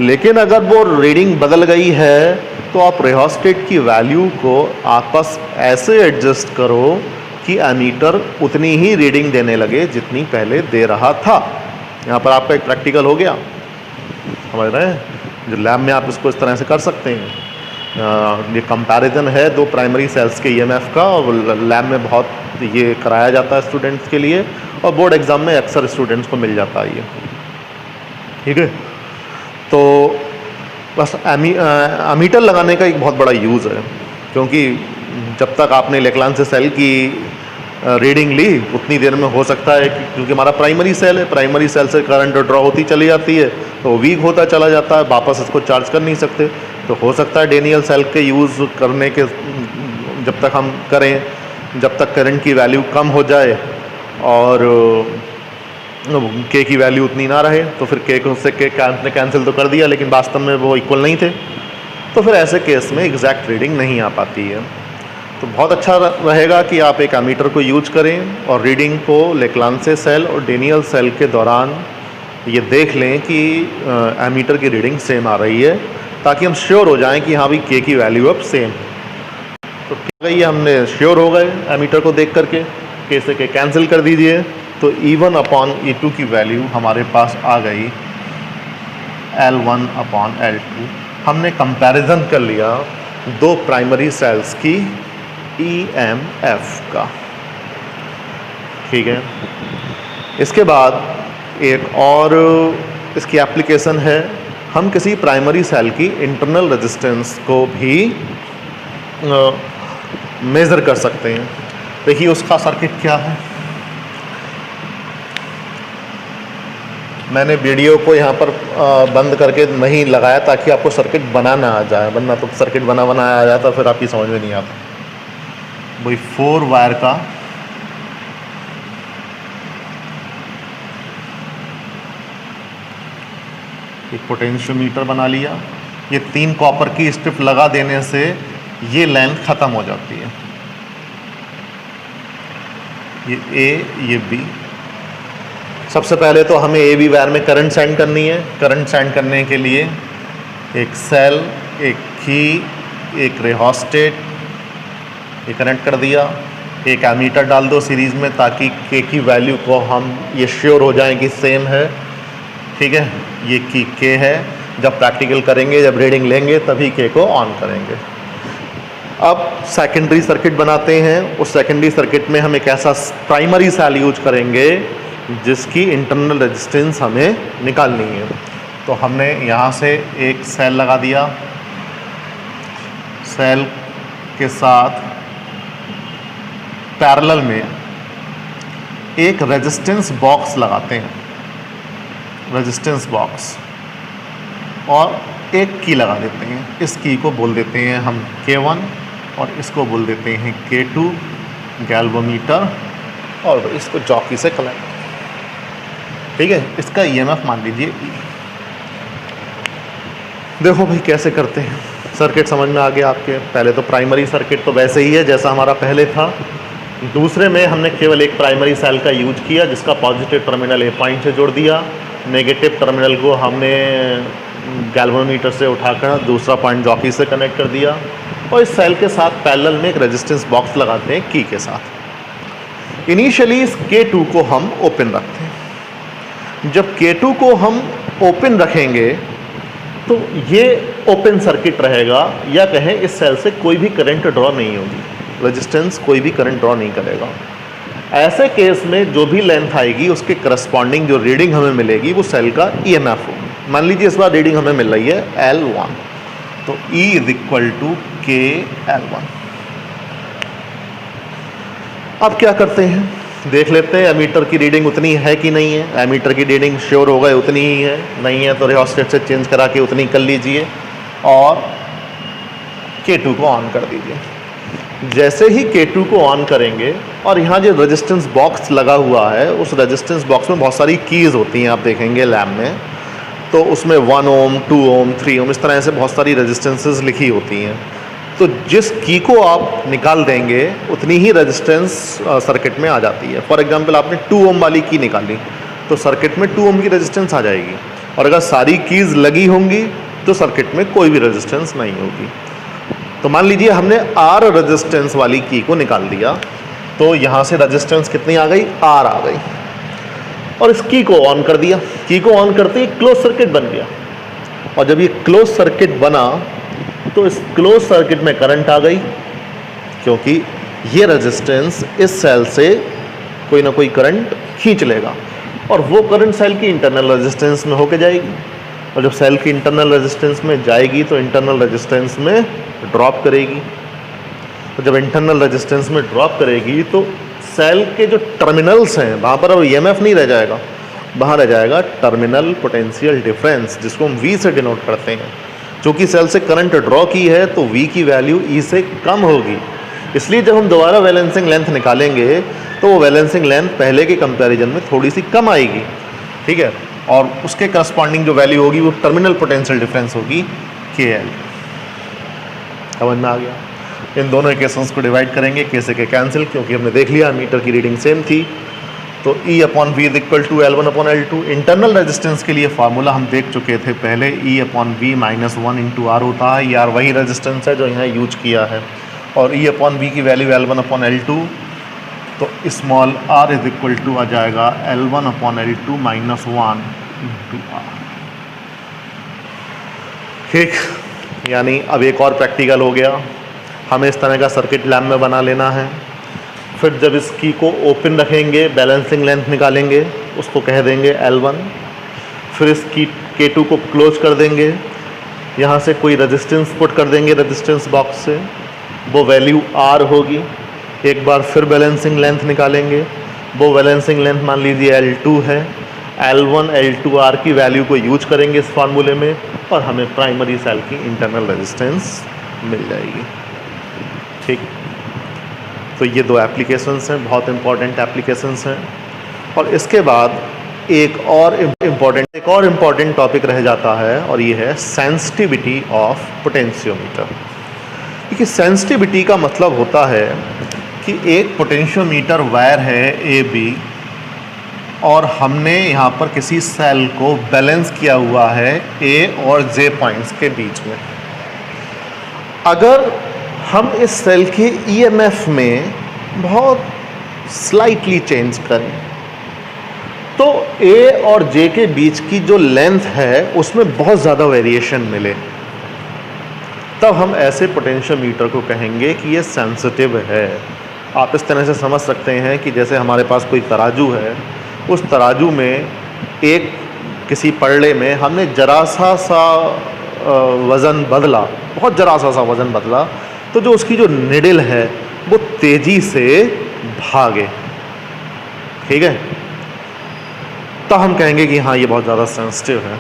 लेकिन अगर वो रीडिंग बदल गई है तो आप रियोस्टेट की वैल्यू को आपस ऐसे एडजस्ट करो कि एमीटर उतनी ही रीडिंग देने लगे जितनी पहले दे रहा था। यहाँ पर आपका एक प्रैक्टिकल हो गया, समझ रहे हैं, जो लैब में आप इसको इस तरह से कर सकते हैं। ये कंपैरिजन है दो प्राइमरी सेल्स के EMF का, और लैब में बहुत ये कराया जाता है स्टूडेंट्स के लिए, और बोर्ड एग्ज़ाम में अक्सर स्टूडेंट्स को मिल जाता है ये, ठीक है। तो बस एमीटर लगाने का एक बहुत बड़ा यूज़ है, क्योंकि जब तक आपने लेक्लांसे सेल की रीडिंग ली उतनी देर में हो सकता है कि क्योंकि हमारा प्राइमरी सेल है, प्राइमरी सेल से करंट ड्रॉ होती चली जाती है तो वीक होता चला जाता है, वापस इसको चार्ज कर नहीं सकते। तो हो सकता है डेनियल सेल के यूज़ करने के जब तक हम करें, जब तक करंट की वैल्यू कम हो जाए और के की वैल्यू उतनी ना रहे, तो फिर के को उससे के कैंसिल तो कर दिया लेकिन वास्तव में वो इक्वल नहीं थे, तो फिर ऐसे केस में एग्जैक्ट रीडिंग नहीं आ पाती है। तो बहुत अच्छा रहेगा कि आप एक एमीटर को यूज करें और रीडिंग को लेक्लांसे सेल और डेनियल सेल के दौरान ये देख लें कि एमीटर की रीडिंग सेम आ रही है, ताकि हम श्योर हो जाएं कि हाँ भाई के की वैल्यू अब सेम। तो गई हमने श्योर हो गए एमीटर को देख करके, के से के कैंसिल कर दीजिए, तो E1 अपॉन E2 की वैल्यू हमारे पास आ गई L1 अपॉन L2। हमने कंपैरिजन कर लिया दो प्राइमरी सेल्स की EMF का, ठीक है। इसके बाद एक और इसकी एप्लीकेशन है, हम किसी प्राइमरी सेल की इंटरनल रेजिस्टेंस को भी मेज़र कर सकते हैं। देखिए उसका सर्किट क्या है। मैंने वीडियो को यहाँ पर बंद करके नहीं लगाया ताकि आपको सर्किट बनाना आ जाए, वरना तो सर्किट बनाया आ जाता फिर आपकी समझ में नहीं आता। वही 4 वायर का एक पोटेंशियोमीटर बना लिया। ये 3 कॉपर की स्ट्रिप लगा देने से ये लेंथ ख़त्म हो जाती है, ये A ये B। सबसे पहले तो हमें ए बी वायर में करंट सेंड करनी है। करंट सेंड करने के लिए एक सेल, एक की, एक रेहोस्टेट ये कनेक्ट कर दिया, एक एमीटर डाल दो सीरीज़ में ताकि के की वैल्यू को हम ये श्योर हो जाएं कि सेम है, ठीक है। ये की के है, जब प्रैक्टिकल करेंगे, जब रीडिंग लेंगे तभी के को ऑन करेंगे। अब सेकेंडरी सर्किट बनाते हैं। उस सेकेंडरी सर्किट में हम एक ऐसा प्राइमरी सेल यूज करेंगे जिसकी इंटरनल रेजिस्टेंस हमें निकालनी है। तो हमने यहाँ से एक सेल लगा दिया, सेल के साथ पैरेलल में एक रेजिस्टेंस बॉक्स लगाते हैं, रेजिस्टेंस बॉक्स, और एक की लगा देते हैं। इस की को बोल देते हैं हम K1 और इसको बोल देते हैं K2 गैल्वोमीटर, और इसको जॉकी से कनेक्ट, ठीक है। इसका EMF मान लीजिए E। देखो भाई कैसे करते हैं, सर्किट समझ में आ गया आपके। पहले तो प्राइमरी सर्किट तो वैसे ही है जैसा हमारा पहले था। दूसरे में हमने केवल एक प्राइमरी सेल का यूज किया जिसका पॉजिटिव टर्मिनल ए पॉइंट से जोड़ दिया, नेगेटिव टर्मिनल को हमने गैल्वेनोमीटर से उठाकर दूसरा पॉइंट जॉकी से कनेक्ट कर दिया, और इस सेल के साथ पैरेलल में एक रेजिस्टेंस बॉक्स लगाते हैं की के साथ। इनिशियली इस K2 को हम ओपन रखते हैं। जब K2 को हम ओपन रखेंगे तो ये ओपन सर्किट रहेगा, या कहें इस सेल से कोई भी करंट ड्रॉ नहीं होगी, रेजिस्टेंस कोई भी करंट ड्रॉ नहीं करेगा। ऐसे केस में जो भी लेंथ आएगी उसके करस्पॉन्डिंग जो रीडिंग हमें मिलेगी वो सेल का EMF होगी। मान लीजिए इस बार रीडिंग हमें मिल रही है L1, तो E = KL1। अब क्या करते हैं, देख लेते हैं एमीटर की रीडिंग उतनी है कि नहीं है। एमीटर की रीडिंग श्योर हो गए उतनी ही है, नहीं है तो रियोस्टेट से चेंज करा के उतनी कर लीजिए और K2 को ऑन कर दीजिए। जैसे ही K2 को ऑन करेंगे, और यहाँ जो रेजिस्टेंस बॉक्स लगा हुआ है उस रेजिस्टेंस बॉक्स में बहुत सारी कीज़ होती हैं, आप देखेंगे लैब में, तो उसमें 1 ओम 2 ओम 3 ओम इस तरह से बहुत सारी रेजिस्टेंसेस लिखी होती हैं। तो जिस की को आप निकाल देंगे उतनी ही रेजिस्टेंस सर्किट में आ जाती है। फॉर एग्जांपल आपने 2 ओम वाली की निकाली तो सर्किट में 2 ओम की रेजिस्टेंस आ जाएगी, और अगर सारी कीज़ लगी होंगी तो सर्किट में कोई भी रेजिस्टेंस नहीं होगी। तो मान लीजिए हमने R रेजिस्टेंस वाली की को निकाल दिया, तो यहाँ से रेजिस्टेंस कितनी आ गई, R आ गई, और इस की को ऑन कर दिया। की को ऑन करते ही क्लोज सर्किट बन गया, और जब ये क्लोज सर्किट बना तो इस क्लोज सर्किट में करंट आ गई, क्योंकि ये रेजिस्टेंस इस सेल से कोई ना कोई करंट खींच लेगा, और वो करंट सेल की इंटरनल रेजिस्टेंस में होके जाएगी, और जब सेल की इंटरनल रेजिस्टेंस में जाएगी तो इंटरनल रेजिस्टेंस में ड्रॉप करेगी, तो जब इंटरनल रेजिस्टेंस में ड्रॉप करेगी तो सेल के जो टर्मिनल्स हैं वहाँ पर अब ईएमएफ नहीं रह जाएगा, वहाँ रह जाएगा टर्मिनल पोटेंशियल डिफरेंस, जिसको हम V से डिनोट करते हैं। चूँकि सेल से करंट ड्रॉ की है तो V की वैल्यू E से कम होगी, इसलिए जब हम दोबारा बैलेंसिंग लेंथ निकालेंगे तो वो बैलेंसिंग लेंथ पहले के कंपैरिजन में थोड़ी सी कम आएगी, ठीक है, और उसके करस्पॉन्डिंग जो वैल्यू होगी वो टर्मिनल पोटेंशियल डिफरेंस होगी KL। समझ में आ गया? इन दोनों इक्वेशंस को डिवाइड करेंगे, K से K कैंसिल, क्योंकि हमने देख लिया मीटर की रीडिंग सेम थी। तो E/V is equal to L1/L2। Internal resistance के लिए फार्मूला हम देख चुके थे पहले, E/V माइनस 1 इंटू R होता है। यार वही रेजिस्टेंस है जो यहाँ यूज किया है, और E/V की वैल्यू L1/L2, तो small r is equal to आ जाएगा L1/L2 माइनस 1 इंटू R। ठीक, यानी अब एक और प्रैक्टिकल हो गया। हमें इस तरह का सर्किट लैब में बना लेना है। फिर जब इस की को ओपन रखेंगे, बैलेंसिंग लेंथ निकालेंगे, उसको कह देंगे L1। फिर इस की K2 को क्लोज कर देंगे, यहाँ से कोई रेजिस्टेंस पुट कर देंगे रेजिस्टेंस बॉक्स से, वो वैल्यू R होगी। एक बार फिर बैलेंसिंग लेंथ निकालेंगे, वो बैलेंसिंग लेंथ मान लीजिए L2 है। L1 L2 R की वैल्यू को यूज करेंगे इस फार्मूले में, और हमें प्राइमरी सेल की इंटरनल रेजिस्टेंस मिल जाएगी। ठीक, तो ये दो एप्लीकेशंस हैं, बहुत इंपॉर्टेंट एप्लीकेशंस हैं। और इसके बाद एक और इम्पॉर्टेंट टॉपिक रह जाता है, और ये है सेंसिटिविटी ऑफ पोटेंशियोमीटर। देखिए, सेंसिटिविटी का मतलब होता है कि एक पोटेंशियोमीटर वायर है AB, और हमने यहाँ पर किसी सेल को बैलेंस किया हुआ है A और J पॉइंट्स के बीच में। अगर हम इस सेल के EMF में बहुत स्लाइटली चेंज करें तो A और J के बीच की जो लेंथ है उसमें बहुत ज़्यादा वेरिएशन मिले, तब हम ऐसे पोटेंशियोमीटर को कहेंगे कि ये सेंसिटिव है। आप इस तरह से समझ सकते हैं कि जैसे हमारे पास कोई तराजू है, उस तराजू में एक किसी पड़ले में हमने जरा सा वज़न बदला, बहुत जरा सा वज़न बदला, तो जो उसकी जो निडल है वो तेज़ी से भागे, ठीक है, तो हम कहेंगे कि हाँ ये बहुत ज़्यादा सेंसिटिव है।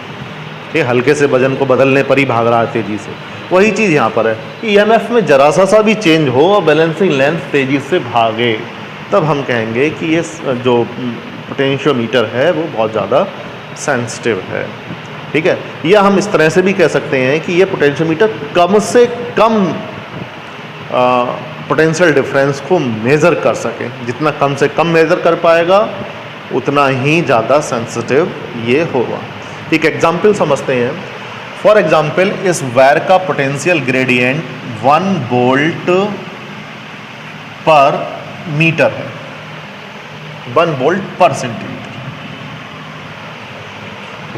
ठीक, हल्के से वजन को बदलने पर ही भाग रहा है तेज़ी से। वही चीज़ यहाँ पर है कि EMF में जरा सा भी चेंज हो और बैलेंसिंग लेंथ तेज़ी से भागे, तब हम कहेंगे कि ये जो पोटेंशियोमीटर है वो बहुत ज़्यादा सेंसिटिव है। ठीक है, या हम इस तरह से भी कह सकते हैं कि ये पोटेंशियोमीटर कम से कम पोटेंशियल डिफरेंस को मेज़र कर सके। जितना कम से कम मेज़र कर पाएगा उतना ही ज़्यादा सेंसिटिव ये होगा। एक एग्जाम्पल समझते हैं। फॉर एग्जाम्पल, इस वायर का पोटेंशियल ग्रेडियंट 1 वोल्ट पर मीटर है, 1 वोल्ट पर सेंटीमीटर,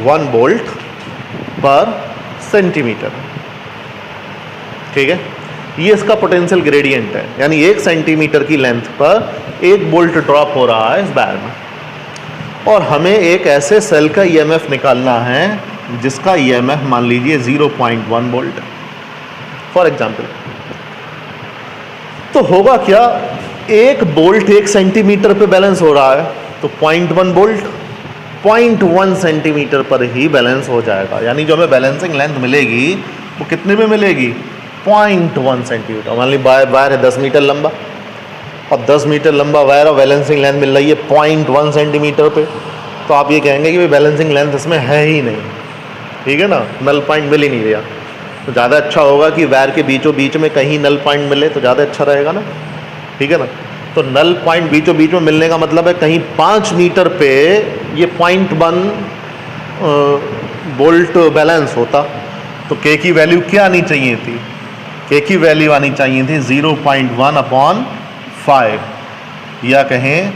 1 वोल्ट पर सेंटीमीटर। ठीक है, ये इसका पोटेंशियल ग्रेडियंट है, यानी 1 सेंटीमीटर की लेंथ पर 1 वोल्ट ड्रॉप हो रहा है इस वायर में। और हमें एक ऐसे सेल का EMF निकालना है जिसका EMF मान लीजिए 0.1 वोल्ट फॉर एग्जाम्पल। तो होगा क्या, 1 वोल्ट 1 सेंटीमीटर पे बैलेंस हो रहा है, तो 0.1 वोल्ट 0.1 सेंटीमीटर पर ही बैलेंस हो जाएगा। यानी जो हमें बैलेंसिंग लेंथ मिलेगी वो कितने में मिलेगी, 0.1 सेंटीमीटर। मान ली वायर है 10 मीटर लंबा, अब 10 मीटर लंबा वायर और बैलेंसिंग लेंथ मिल रही है 0.1 सेंटीमीटर पे, तो आप ये कहेंगे कि भाई बैलेंसिंग लेंथ इसमें है ही नहीं। ठीक है ना, नल पॉइंट मिल ही नहीं रहा। तो ज़्यादा अच्छा होगा कि वायर के बीचों बीच में कहीं नल पॉइंट मिले तो ज़्यादा अच्छा रहेगा ना। ठीक है ना, तो नल पॉइंट बीचों बीच में मिलने का मतलब है कहीं 5 मीटर पे ये 0.1 वोल्ट बैलेंस होता, तो K की वैल्यू क्या आनी चाहिए थी, K की वैल्यू आनी चाहिए थी 0.1/5, या कहें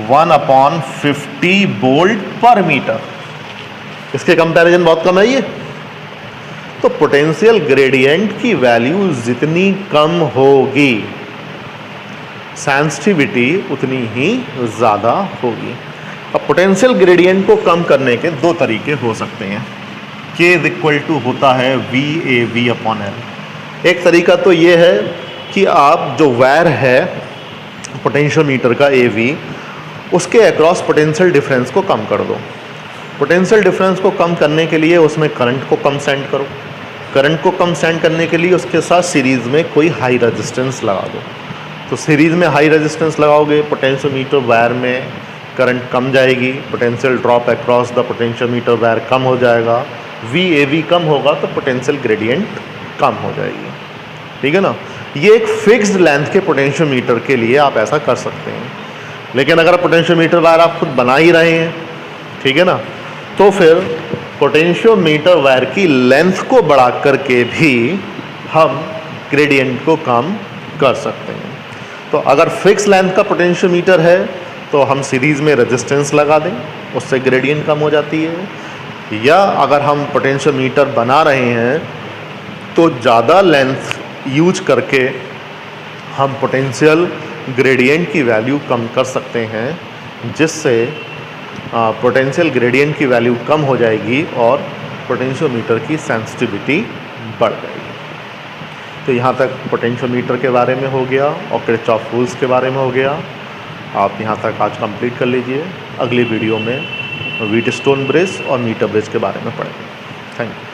1/50 वोल्ट पर मीटर। इसके कंपैरिजन बहुत कम है ये। तो पोटेंशियल ग्रेडियंट की वैल्यू जितनी कम होगी सेंसिटिविटी उतनी ही ज़्यादा होगी। अब पोटेंशियल ग्रेडियंट को कम करने के 2 तरीके हो सकते हैं। K इज इक्वल टू होता है VAV/L। एक तरीका तो ये है कि आप जो वायर है पोटेंशियोमीटर का AV, उसके अक्रॉस पोटेंशियल डिफरेंस को कम कर दो। पोटेंशियल डिफरेंस को कम करने के लिए उसमें करंट को कम सेंड करो। करंट को कम सेंड करने के लिए उसके साथ सीरीज़ में कोई हाई रेजिस्टेंस लगा दो। तो सीरीज़ में हाई रेजिस्टेंस लगाओगे, पोटेंशियोमीटर वायर में करंट कम जाएगी, potential drop across the potentiometer wire कम हो जाएगा, VAV कम होगा तो पोटेंशियल ग्रेडियंट कम हो जाएगी। ठीक है ना। ये एक फिक्स्ड लेंथ के पोटेंशियोमीटर के लिए आप ऐसा कर सकते हैं। लेकिन अगर पोटेंशियोमीटर वायर आप खुद बना ही रहे हैं, ठीक है ना, तो फिर पोटेंशियोमीटर वायर की लेंथ को बढ़ा करके भी हम ग्रेडियंट को कम कर सकते हैं। तो अगर फिक्स लेंथ का पोटेंशियोमीटर है तो हम सीरीज़ में रेजिस्टेंस लगा दें, उससे ग्रेडियंट कम हो जाती है। या अगर हम पोटेंशियोमीटर बना रहे हैं तो ज़्यादा लेंथ यूज करके हम पोटेंशियल ग्रेडियंट की वैल्यू कम कर सकते हैं, जिससे पोटेंशियल ग्रेडियंट की वैल्यू कम हो जाएगी और पोटेंशियोमीटर की सेंसिटिविटी बढ़ जाएगी। तो यहाँ तक पोटेंशियोमीटर के बारे में हो गया और किरचॉफ रूल्स के बारे में हो गया। आप यहाँ तक आज कंप्लीट कर लीजिए। अगली वीडियो में व्हीटस्टोन ब्रिज और मीटर ब्रिज के बारे में पढ़ेंगे। Thank you.